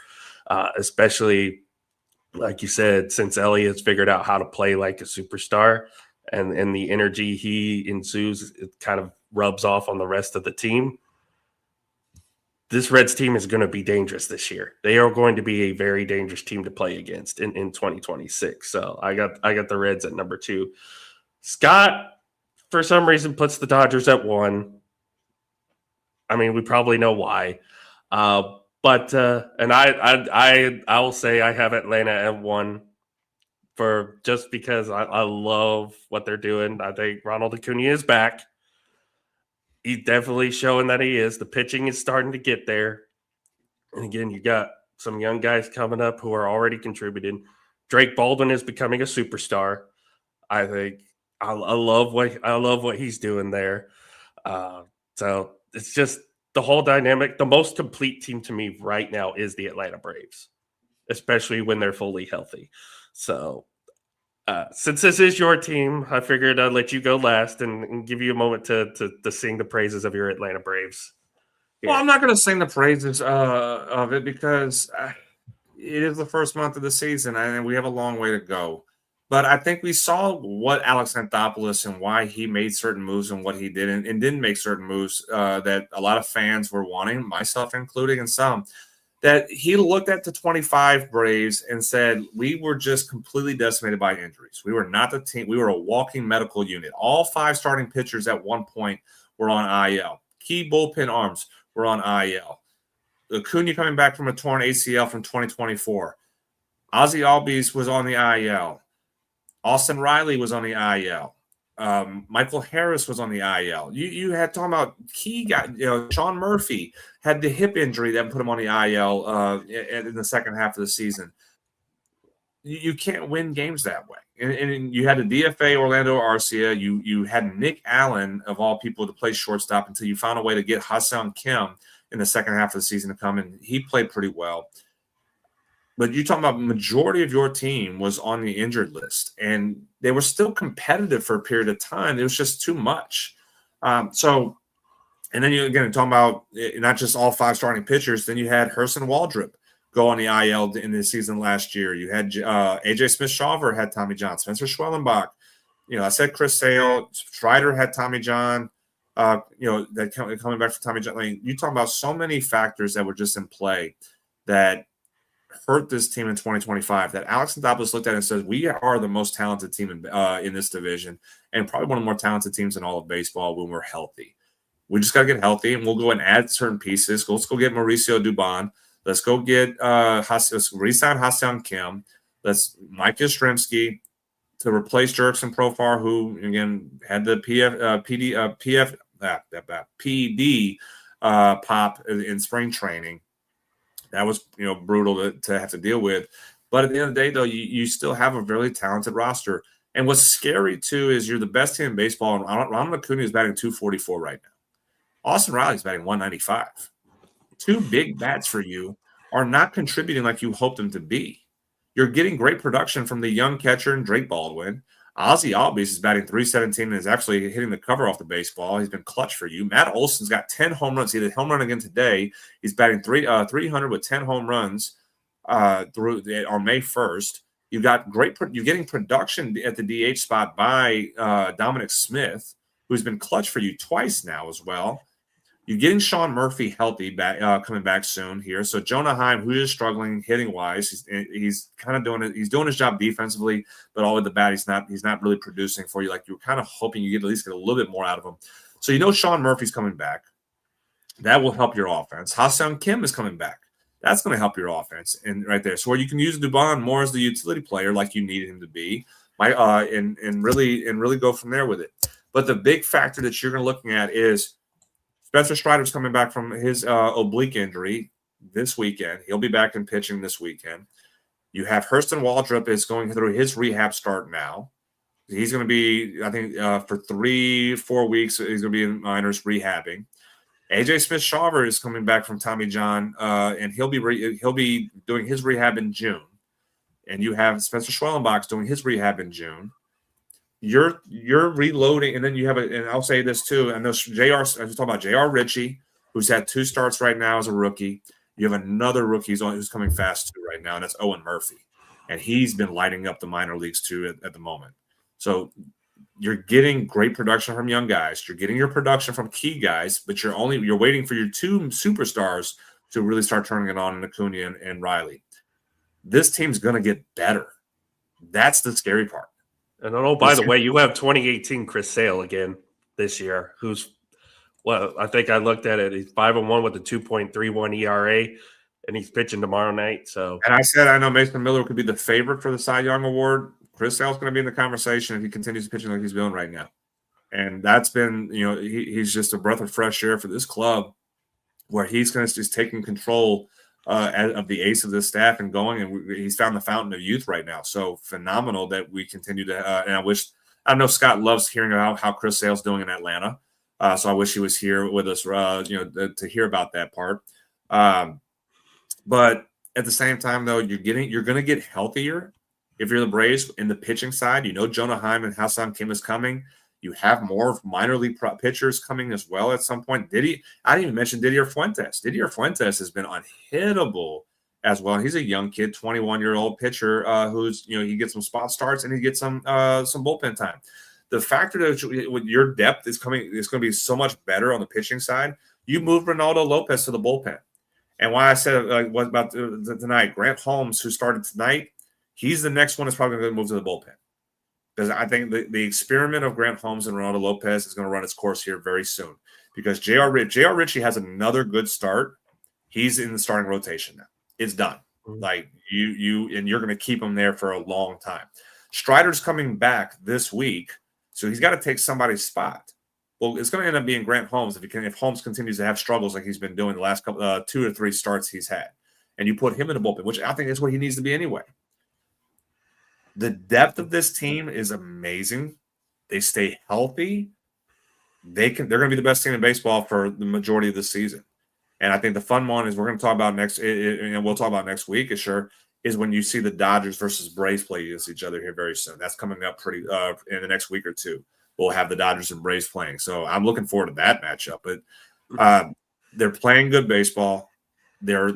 especially, like you said, since Elliott's figured out how to play like a superstar, and the energy he ensues, it kind of rubs off on the rest of the team. This Reds team is going to be dangerous this year. They are going to be a very dangerous team to play against in 2026. So I got the Reds at number 2. Scott, for some reason, puts the Dodgers at 1. I mean, we probably know why. But I will say I have Atlanta at 1 for just because I love what they're doing. I think Ronald Acuna is back. He's definitely showing that he is. The pitching is starting to get there. And again, you got some young guys coming up who are already contributing. Drake Baldwin is becoming a superstar. I think I love what he's doing there. So it's just the whole dynamic. The most complete team to me right now is the Atlanta Braves, especially when they're fully healthy. So since this is your team, I figured I'd let you go last and give you a moment to sing the praises of your Atlanta Braves. Yeah. Well, I'm not going to sing the praises of it because it is the first month of the season and we have a long way to go. But I think we saw what Alex Anthopoulos and why he made certain moves and what he did and didn't make certain moves that a lot of fans were wanting, myself including, and some. That he looked at the 25 Braves and said, we were just completely decimated by injuries. We were not the team. We were a walking medical unit. All 5 starting pitchers at one point were on IL. Key bullpen arms were on IL. Acuna coming back from a torn ACL from 2024. Ozzie Albies was on the IL. Austin Riley was on the IL. Michael Harris was on the IL. You had talking about key guys. Sean Murphy had the hip injury that put him on the IL in the second half of the season. You can't win games that way. And you had the DFA Orlando Arcia. You had Nick Allen, of all people, to play shortstop until you found a way to get Ha-Seong Kim in the second half of the season to come, and he played pretty well. But you're talking about majority of your team was on the injured list, and they were still competitive for a period of time. It was just too much. And then you again talking about not just all 5 starting pitchers. Then you had Hurston Waldrop go on the IL in the season last year. You had AJ Smith-Shawver had Tommy John, Spencer Schwellenbach. I said Chris Sale, Strider had Tommy John. That coming back for Tommy John. I mean, you talking about so many factors that were just in play that hurt this team in 2025 that Alex Anthopoulos looked at and says, we are the most talented team in this division and probably one of the more talented teams in all of baseball when we're healthy. We just got to get healthy, and we'll go and add certain pieces. Let's go get Mauricio Dubon. Let's go get let's re-sign Ha-Seong Kim. Let's Mike Yastrzemski to replace Jurickson Profar, who, again, had the PD pop in spring training. That was, brutal to have to deal with. But at the end of the day, though, you still have a really talented roster. And what's scary, too, is you're the best team in baseball. And Ronald Acuna is batting 244 right now. Austin Riley's batting 195. 2 big bats for you are not contributing like you hoped them to be. You're getting great production from the young catcher and Drake Baldwin. Ozzie Albies is batting 317 and is actually hitting the cover off the baseball. He's been clutch for you. Matt Olson's got 10 home runs. He did a home run again today. He's batting 300 with 10 home runs on May 1st. You got you're getting production at the DH spot by Dominic Smith, who's been clutch for you twice now as well. You're getting Sean Murphy healthy, coming back soon here. So Jonah Heim, who is struggling hitting wise, he's kind of doing it. He's doing his job defensively, but all with the bat, he's not really producing for you like you were kind of hoping you at least get a little bit more out of him. So Sean Murphy's coming back. That will help your offense. Ha-Seong Kim is coming back. That's going to help your offense, and right there. So where you can use Dubon more as the utility player, like you needed him to be, and really go from there with it. But the big factor that you're going to looking at is Spencer Strider's coming back from his oblique injury this weekend. He'll be back in pitching this weekend. You have Hurston Waldrop is going through his rehab start now. He's going to be, I think, for 3-4 weeks, he's going to be in minors rehabbing. AJ Smith-Shawver is coming back from Tommy John, and he'll be doing his rehab in June. And you have Spencer Schwellenbach doing his rehab in June. You're reloading, and then you have and I'll say this too. I know I was talking about J.R. Ritchie, who's had 2 starts right now as a rookie. You have another rookie who's coming fast too right now, and that's Owen Murphy, and he's been lighting up the minor leagues too at the moment. So you're getting great production from young guys. You're getting your production from key guys, but you're waiting for your 2 superstars to really start turning it on in Acuna and Riley. This team's going to get better. That's the scary part. And by the way, you have 2018 Chris Sale again this year, who's, I think I looked at it. He's 5-1 with a 2.31 ERA, and he's pitching tomorrow night. So, and I know Mason Miller could be the favorite for the Cy Young Award. Chris Sale's going to be in the conversation if he continues pitching like he's doing right now. And that's been, he's just a breath of fresh air for this club, where he's going to just taking control of the ace of this staff and going, and he's found the fountain of youth right now. So phenomenal that we continue to. And I know Scott loves hearing about how Chris Sale's doing in Atlanta. So I wish he was here with us, to hear about that part. But at the same time, though, you're going to get healthier if you're the Braves in the pitching side. Jonah Heim and Ha-Seong Kim is coming. You have more minor league pitchers coming as well at some point. I didn't even mention Didier Fuentes. Didier Fuentes has been unhittable as well. He's a young kid, 21-year-old pitcher who's, he gets some spot starts and he gets some bullpen time. The factor that with your depth is going to be so much better on the pitching side. You move Ronaldo Lopez to the bullpen. And why I said what about tonight, Grant Holmes, who started tonight, he's the next one that's probably going to move to the bullpen. Because I think the experiment of Grant Holmes and Ronaldo Lopez is going to run its course here very soon. Because J.R. Ritchie has another good start. He's in the starting rotation now. It's done. Mm-hmm. Like and you're going to keep him there for a long time. Strider's coming back this week, so he's got to take somebody's spot. Well, it's going to end up being Grant Holmes if Holmes continues to have struggles like he's been doing the last couple 2 or 3 starts he's had, and you put him in the bullpen, which I think is what he needs to be anyway. The depth of this team is amazing. They stay healthy. They're going to be the best team in baseball for the majority of the season. And I think the fun one is we're going to talk about we'll talk about next week, is when you see the Dodgers versus Braves play against each other here very soon. That's coming up pretty in the next week or two. We'll have the Dodgers and Braves playing. So I'm looking forward to that matchup. But they're playing good baseball. They're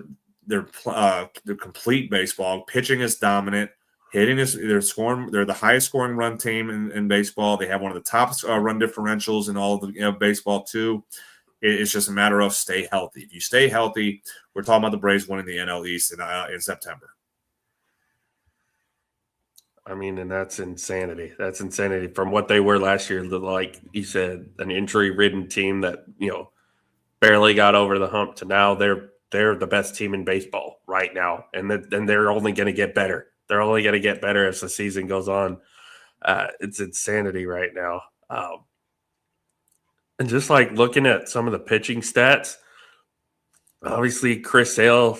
complete baseball. Pitching is dominant. Hitting is they're the highest scoring run team in baseball. They have one of the top run differentials in all of the baseball too. It's just a matter of stay healthy. If you stay healthy, we're talking about the Braves winning the NL East in September. I mean, and that's insanity. That's insanity from what they were last year. Like you said, an injury-ridden team that barely got over the hump to now they're the best team in baseball right now, and they're only going to get better. They're only going to get better as the season goes on. It's insanity right now. And just like looking at some of the pitching stats, obviously Chris Sale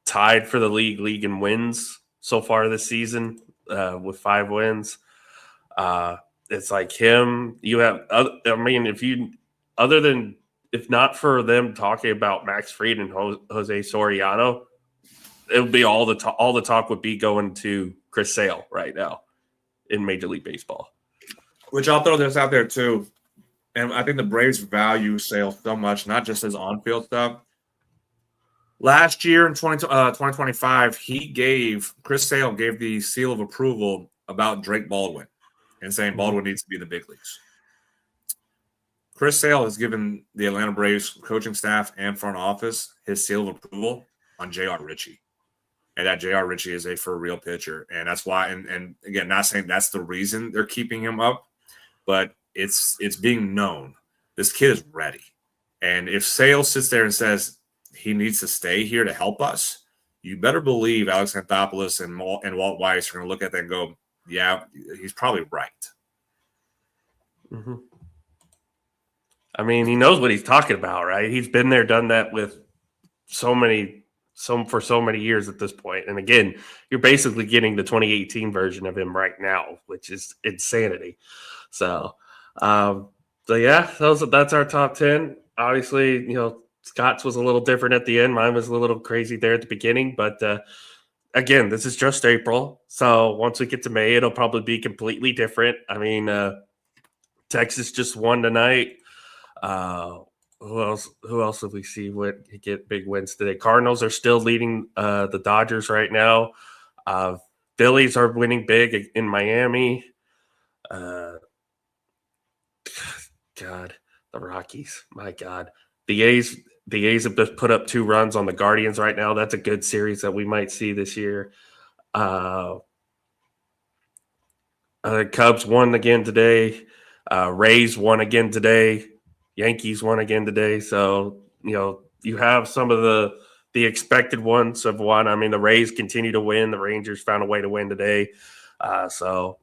tied for the league in wins so far this season with 5 wins. It's like him. You have, if not for them talking about Max Fried and Jose Soriano, it would be all the talk would be going to Chris Sale right now in Major League Baseball. Which I'll throw this out there too, and I think the Braves value Sale so much, not just his on-field stuff. Last year in 2025, Chris Sale gave the seal of approval about Drake Baldwin and saying Baldwin needs to be in the big leagues. Chris Sale has given the Atlanta Braves coaching staff and front office his seal of approval on J.R. Ritchie. And that J.R. Ritchie is a for real pitcher. And that's why, and again, not saying that's the reason they're keeping him up, but it's being known. This kid is ready. And if Sale sits there and says he needs to stay here to help us, you better believe Alex Anthopoulos and Walt Weiss are going to look at that and go, yeah, he's probably right. Mm-hmm. I mean, he knows what he's talking about, right? He's been there, done that with for so many years at this point. And again, you're basically getting the 2018 version of him right now, which is insanity. So yeah, that's our top 10. Obviously, Scott's was a little different at the end. Mine was a little crazy there at the beginning, but again, this is just April. So once we get to May, it'll probably be completely different. I mean, Texas just won tonight. Who else have we see get big wins today? Cardinals are still leading the Dodgers right now. Phillies are winning big in Miami. God, the Rockies. My God. The A's have just put up 2 runs on the Guardians right now. That's a good series that we might see this year. Cubs won again today. Rays won again today. Yankees won again today. So, you have some of the expected ones have won. I mean, the Rays continue to win. The Rangers found a way to win today. So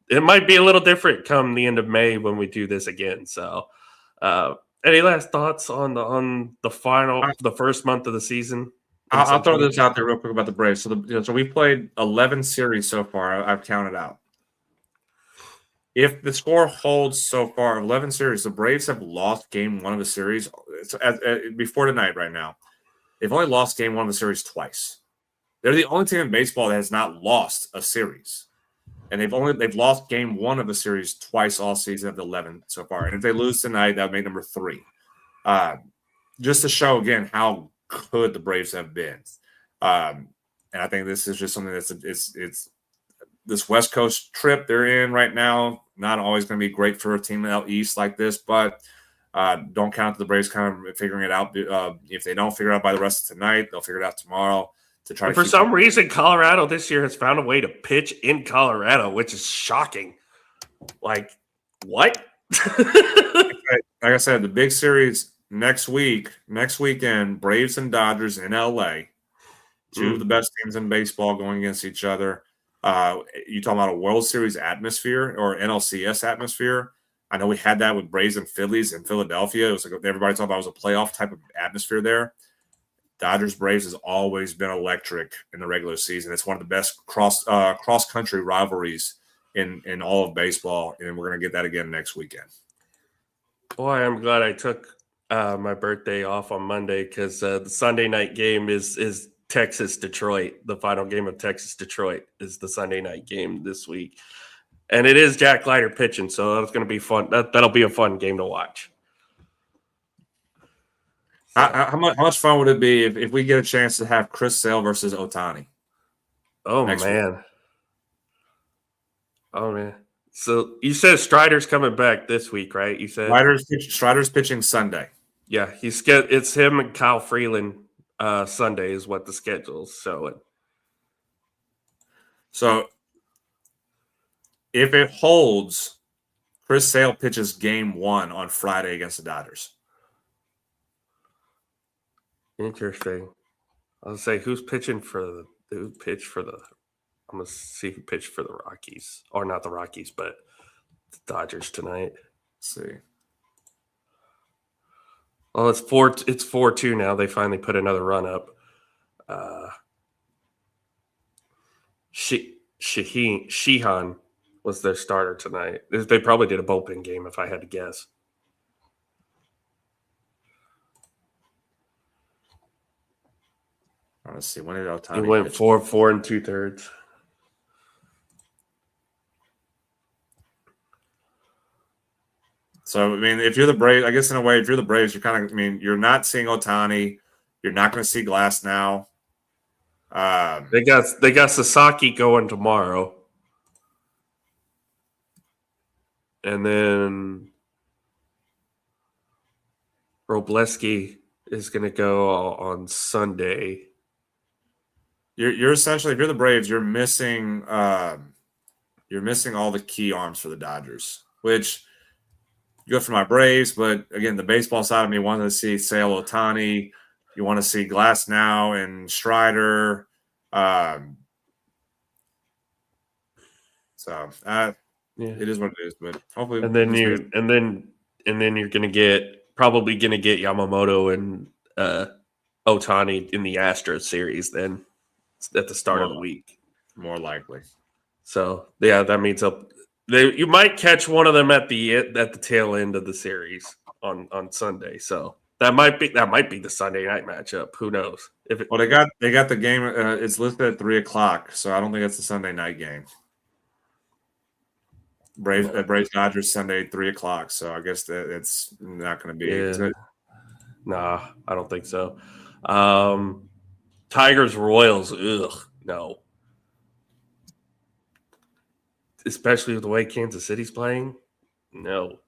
it might be a little different come the end of May when we do this again. So any last thoughts on the first month of the season? I'll throw this out there real quick about the Braves. So we've played 11 series so far. I've counted out. If the score holds so far, 11 series, the Braves have lost game 1 of the series before tonight right now. They've only lost game 1 of the series twice. They're the only team in baseball that has not lost a series. And they've lost game 1 of the series twice all season of the 11 so far. And if they lose tonight, that would make number 3. Just to show again how good the Braves have been. And I think this is just something it's this West Coast trip they're in right now, not always going to be great for a team out east like this, but don't count the Braves kind of figuring it out. If they don't figure it out by the rest of tonight, they'll figure it out tomorrow to try. For some reason, Colorado this year has found a way to pitch in Colorado, which is shocking. Like, what? Like I said, the big series next weekend, Braves and Dodgers in LA. 2 of the best teams in baseball going against each other. You talking about a World Series atmosphere or NLCS atmosphere? I know we had that with Braves and Phillies in Philadelphia. It was like everybody talked about it was a playoff type of atmosphere there. Dodgers Braves has always been electric in the regular season. It's one of the best cross country rivalries in all of baseball, and we're gonna get that again next weekend. Boy, I'm glad I took my birthday off on Monday because the Sunday night game is Texas-Detroit. The final game of Texas-Detroit is the Sunday night game this week. And it is Jack Leiter pitching, so that's going to be fun. That'll be a fun game to watch. So, how much fun would it be if we get a chance to have Chris Sale versus Ohtani? Oh, man. Oh, man. So you said Strider's coming back this week, right? You said Strider's pitching Sunday. Yeah, it's him and Kyle Freeland. Sunday is what the schedule's showing. So if it holds, Chris Sale pitches game 1 on Friday against the Dodgers. Interesting. I'll say who pitched for the I'm gonna see who pitched for the Rockies. Or not the Rockies, but the Dodgers tonight. Let's see. Well, it's 4-2 now. They finally put another run up. Sheehan was their starter tonight. They probably did a bullpen game if I had to guess. Let's see. When did Ohtani? He went 4 2/3. So, I mean, if you're the Braves, I guess in a way, if you're the Braves, you're kind of, I mean, you're not seeing Ohtani. You're not going to see Glass now. They got Sasaki going tomorrow, and then Robleski is going to go on Sunday. You're essentially, if you're the Braves, you're missing all the key arms for the Dodgers, which good for my Braves. But again, the baseball side of me wanted to see Sale Ohtani. You want to see Glass now and Strider. It is what it is. But hopefully, and then you're probably gonna get Yamamoto and Ohtani in the Astros series then at the start of the week. More likely. So yeah, that means you might catch one of them at the tail end of the series on Sunday. So that might be the Sunday night matchup. Who knows? They got the game. It's listed at 3:00, so I don't think it's the Sunday night game. Braves Dodgers Sunday 3:00. So I guess that it's not going to be. Yeah. Nah, I don't think so. Tigers Royals. Ugh, no. Especially with the way Kansas City's playing. No.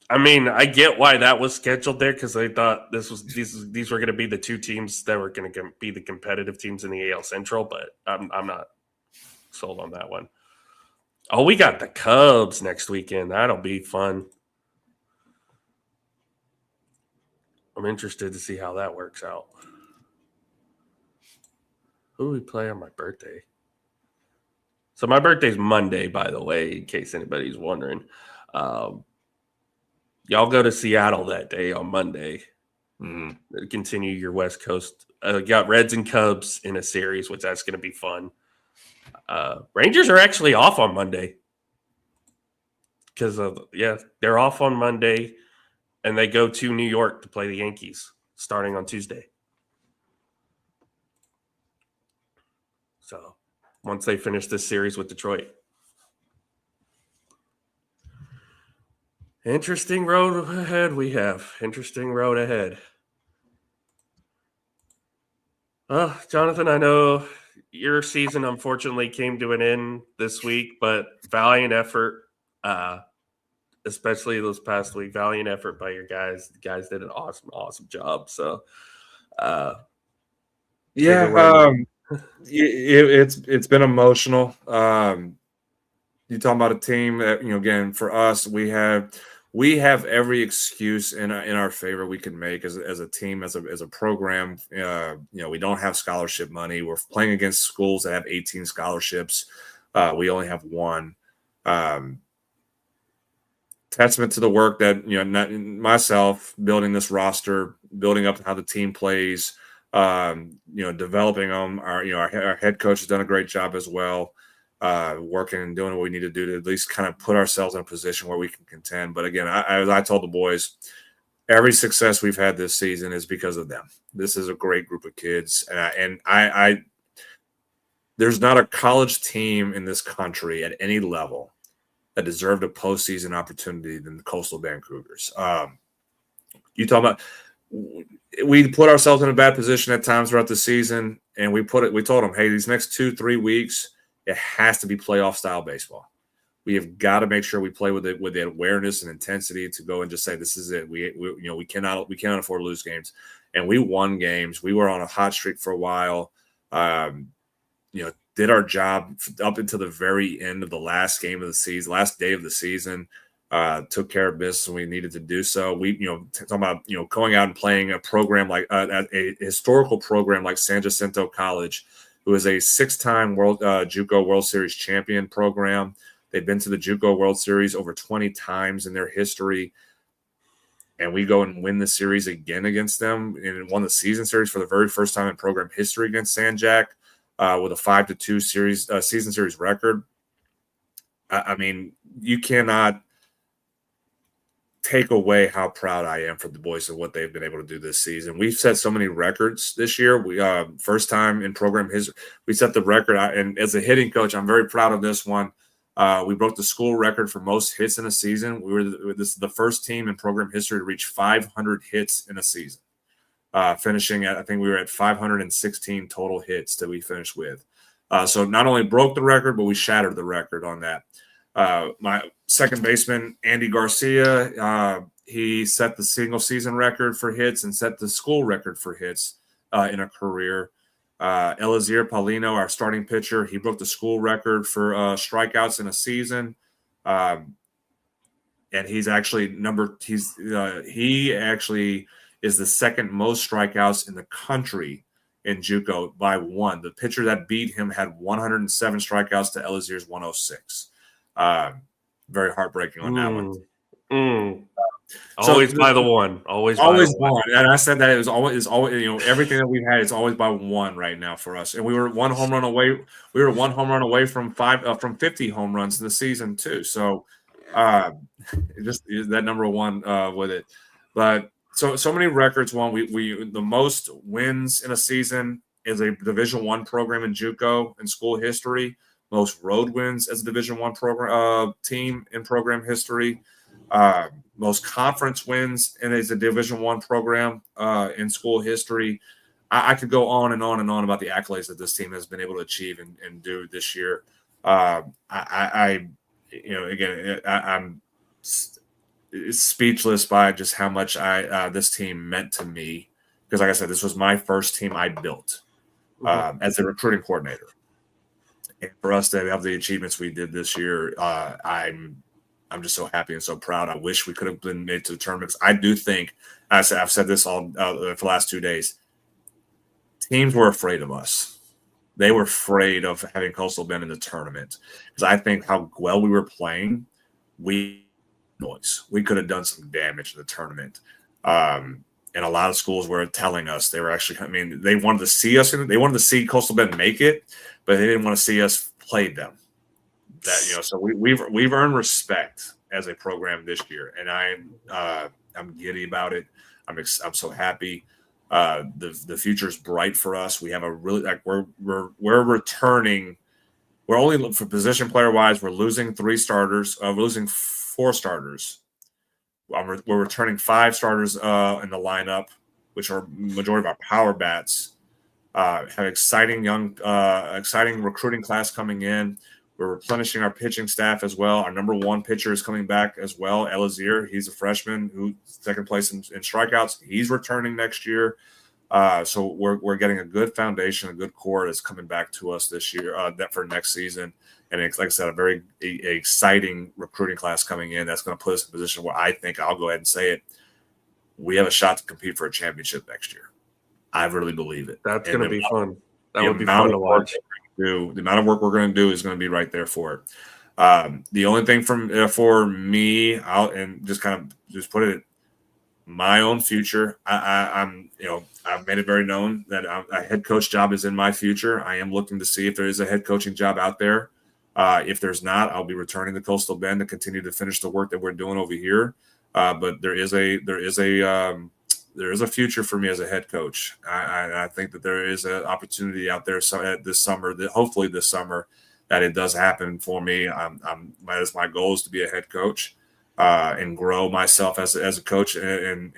I mean, I get why that was scheduled there because they thought these were going to be the two teams that were going to be the competitive teams in the AL Central, but I'm not sold on that one. Oh, we got the Cubs next weekend. That'll be fun. I'm interested to see how that works out. Who do we play on my birthday? So my birthday's Monday, by the way, in case anybody's wondering. Y'all go to Seattle that day on Monday. Continue your West Coast. Got Reds and Cubs in a series, which that's going to be fun. Rangers are actually off on Monday because they're off on Monday, and they go to New York to play the Yankees starting on Tuesday. So once they finish this series with Detroit. Interesting road ahead we have. Interesting road ahead. Jonathan, I know your season unfortunately came to an end this week, but valiant effort, especially this past week. Valiant effort by your guys. The guys did an awesome job. So, it's been emotional. You talking about a team that, again, for us, we have every excuse in our favor we can make as a team, as a program. We don't have scholarship money. We're playing against schools that have 18 scholarships. We only have one. Testament to the work that not myself building this roster, building up how the team plays, developing them. Our head coach has done a great job as well. Working and doing what we need to do to at least kind of put ourselves in a position where we can contend. But again, as I told the boys, every success we've had this season is because of them. This is a great group of kids. And there's not a college team in this country at any level that deserved a postseason opportunity than the Coastal Bend Cougars. You talk about, we put ourselves in a bad position at times throughout the season, and we told them, hey, these next 2-3 weeks, it has to be playoff style baseball. We have got to make sure we play with the awareness and intensity to go and just say, this is it. We cannot afford to lose games. And we won games. We were on a hot streak for a while. Did our job up until the very end of the last game of the season, last day of the season. Took care of business when we needed to do so. We, talking about, going out and playing a program like a historical program like San Jacinto College, who is a 6-time JUCO World Series champion program. They've been to the JUCO World Series over 20 times in their history. And we go and win the series again against them and won the season series for the very first time in program history against San Jac with a 5-2 season series record. I mean, you cannot take away how proud I am for the boys of what they've been able to do this season. We've set so many records this year. We first time in program history, we set the record. And as a hitting coach, I'm very proud of this one. We broke the school record for most hits in a season. This is the first team in program history to reach 500 hits in a season. finishing at, I think we were at 516 total hits that we finished with. So not only broke the record, but we shattered the record on that. My second baseman, Andy Garcia, he set the single season record for hits and set the school record for hits in a career. Eliezer Paulino, our starting pitcher, he broke the school record for strikeouts in a season. And he's actually he actually is the second most strikeouts in the country in JUCO by one. The pitcher that beat him had 107 strikeouts to Eliezer's 106. Very heartbreaking on that one. Always by the one. Always by the one. And I said that it was always everything that we've had is always by one right now for us. And we were one home run away. We were one home run away from 50 home runs in the season too. So just that number one with it. But so many records won. We the most wins in a season is a Division I program in JUCO in school history. Most road wins as a Division I program team in program history. Most conference wins and as a Division I program in school history. I could go on and on and on about the accolades that this team has been able to achieve and do this year. I'm speechless by just how much this team meant to me, because like I said, this was my first team I built as a recruiting coordinator. And for us to have the achievements we did this year, I'm just so happy and so proud. I wish we could have been made to the tournaments. I do think, I've said this all for the last 2 days, teams were afraid of us. They were afraid of having Coastal Bend in the tournament because I think how well we were playing, we could have done some damage in the tournament. And a lot of schools were telling us they wanted to see us they wanted to see Coastal Bend make it, but they didn't want to see us play them. So we've earned respect as a program this year, and I'm giddy about it. I'm so happy. The future is bright for us. We have a really we're returning. We're only for position player wise. We're losing 3 starters. We're losing 4 starters. We're returning 5 starters in the lineup, which are majority of our power bats. Have exciting recruiting class coming in. We're replenishing our pitching staff as well. Our number 1 pitcher is coming back as well, Eliezer. He's a freshman who second place in strikeouts. He's returning next year. So we're getting a good foundation, a good core that's coming back to us this year, for next season. And it's, like I said, a very exciting recruiting class coming in that's going to put us in a position where I think, I'll go ahead and say it, we have a shot to compete for a championship next year. I really believe it. That's going to be fun. That would be fun to watch. The amount of work we're going to do is going to be right there for it. The only thing for me, and just kind of put it, my own future. I've made it very known that a head coach job is in my future. I am looking to see if there is a head coaching job out there. If there's not, I'll be returning to Coastal Bend to continue to finish the work that we're doing over here. But there is a future for me as a head coach. I think that there is an opportunity out there this summer, hopefully this summer, that it does happen for me. That is my goal, is to be a head coach and grow myself as a coach and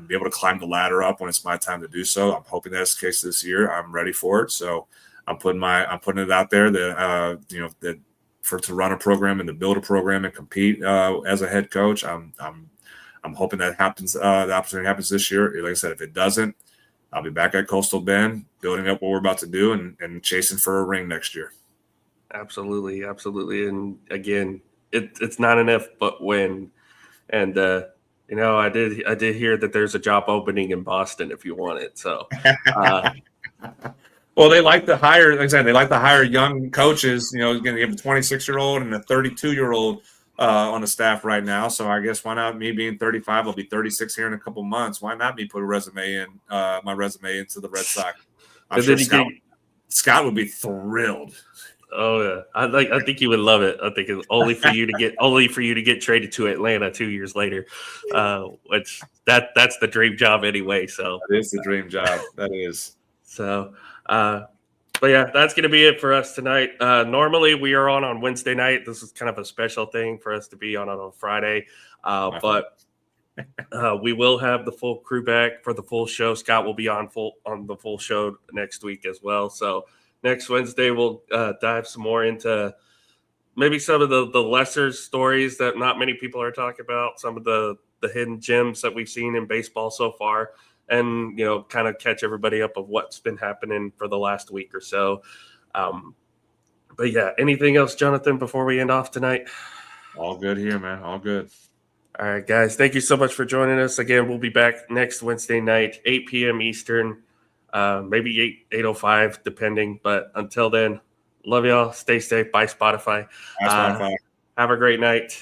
be able to climb the ladder up when it's my time to do so. I'm hoping that's the case this year. I'm ready for it. So I'm putting it out there that to run a program and to build a program and compete as a head coach. I'm hoping that happens. The opportunity happens this year. Like I said, if it doesn't, I'll be back at Coastal Bend, building up what we're about to do and chasing for a ring next year. Absolutely. And again, it's not an if, but when. And I did hear that there's a job opening in Boston if you want it. So, well, they like to hire. Like I said, they like to hire young coaches. You have a 26-year-old and a 32-year-old. On the staff right now. So I guess why not me being 35? I'll be 36 here in a couple months. Why not me put my resume into the Red Sox? I'm sure Scott would be thrilled. Oh yeah, I think you would love it. I think it's only for you to get traded to Atlanta 2 years later, which that's the dream job anyway. So that is the dream job. That is. So. But yeah, that's going to be it for us tonight. Normally we are on Wednesday night. This is kind of a special thing for us to be on a Friday. But We will have the full crew back for the full show. Scott will be on the full show next week as well. So next Wednesday we'll dive some more into maybe some of the lesser stories that not many people are talking about, some of the hidden gems that we've seen in baseball so far, and kind of catch everybody up of what's been happening for the last week or so. But yeah, anything else, Jonathan, before we end off tonight? All good here, man. All good. All right, guys. Thank you so much for joining us. Again, we'll be back next Wednesday night, 8 p.m. Eastern, maybe 8:05, depending. But until then, love y'all. Stay safe. Bye, Spotify. Bye, Spotify. Have a great night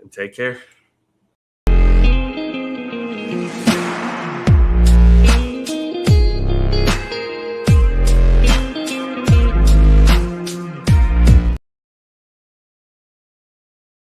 and take care.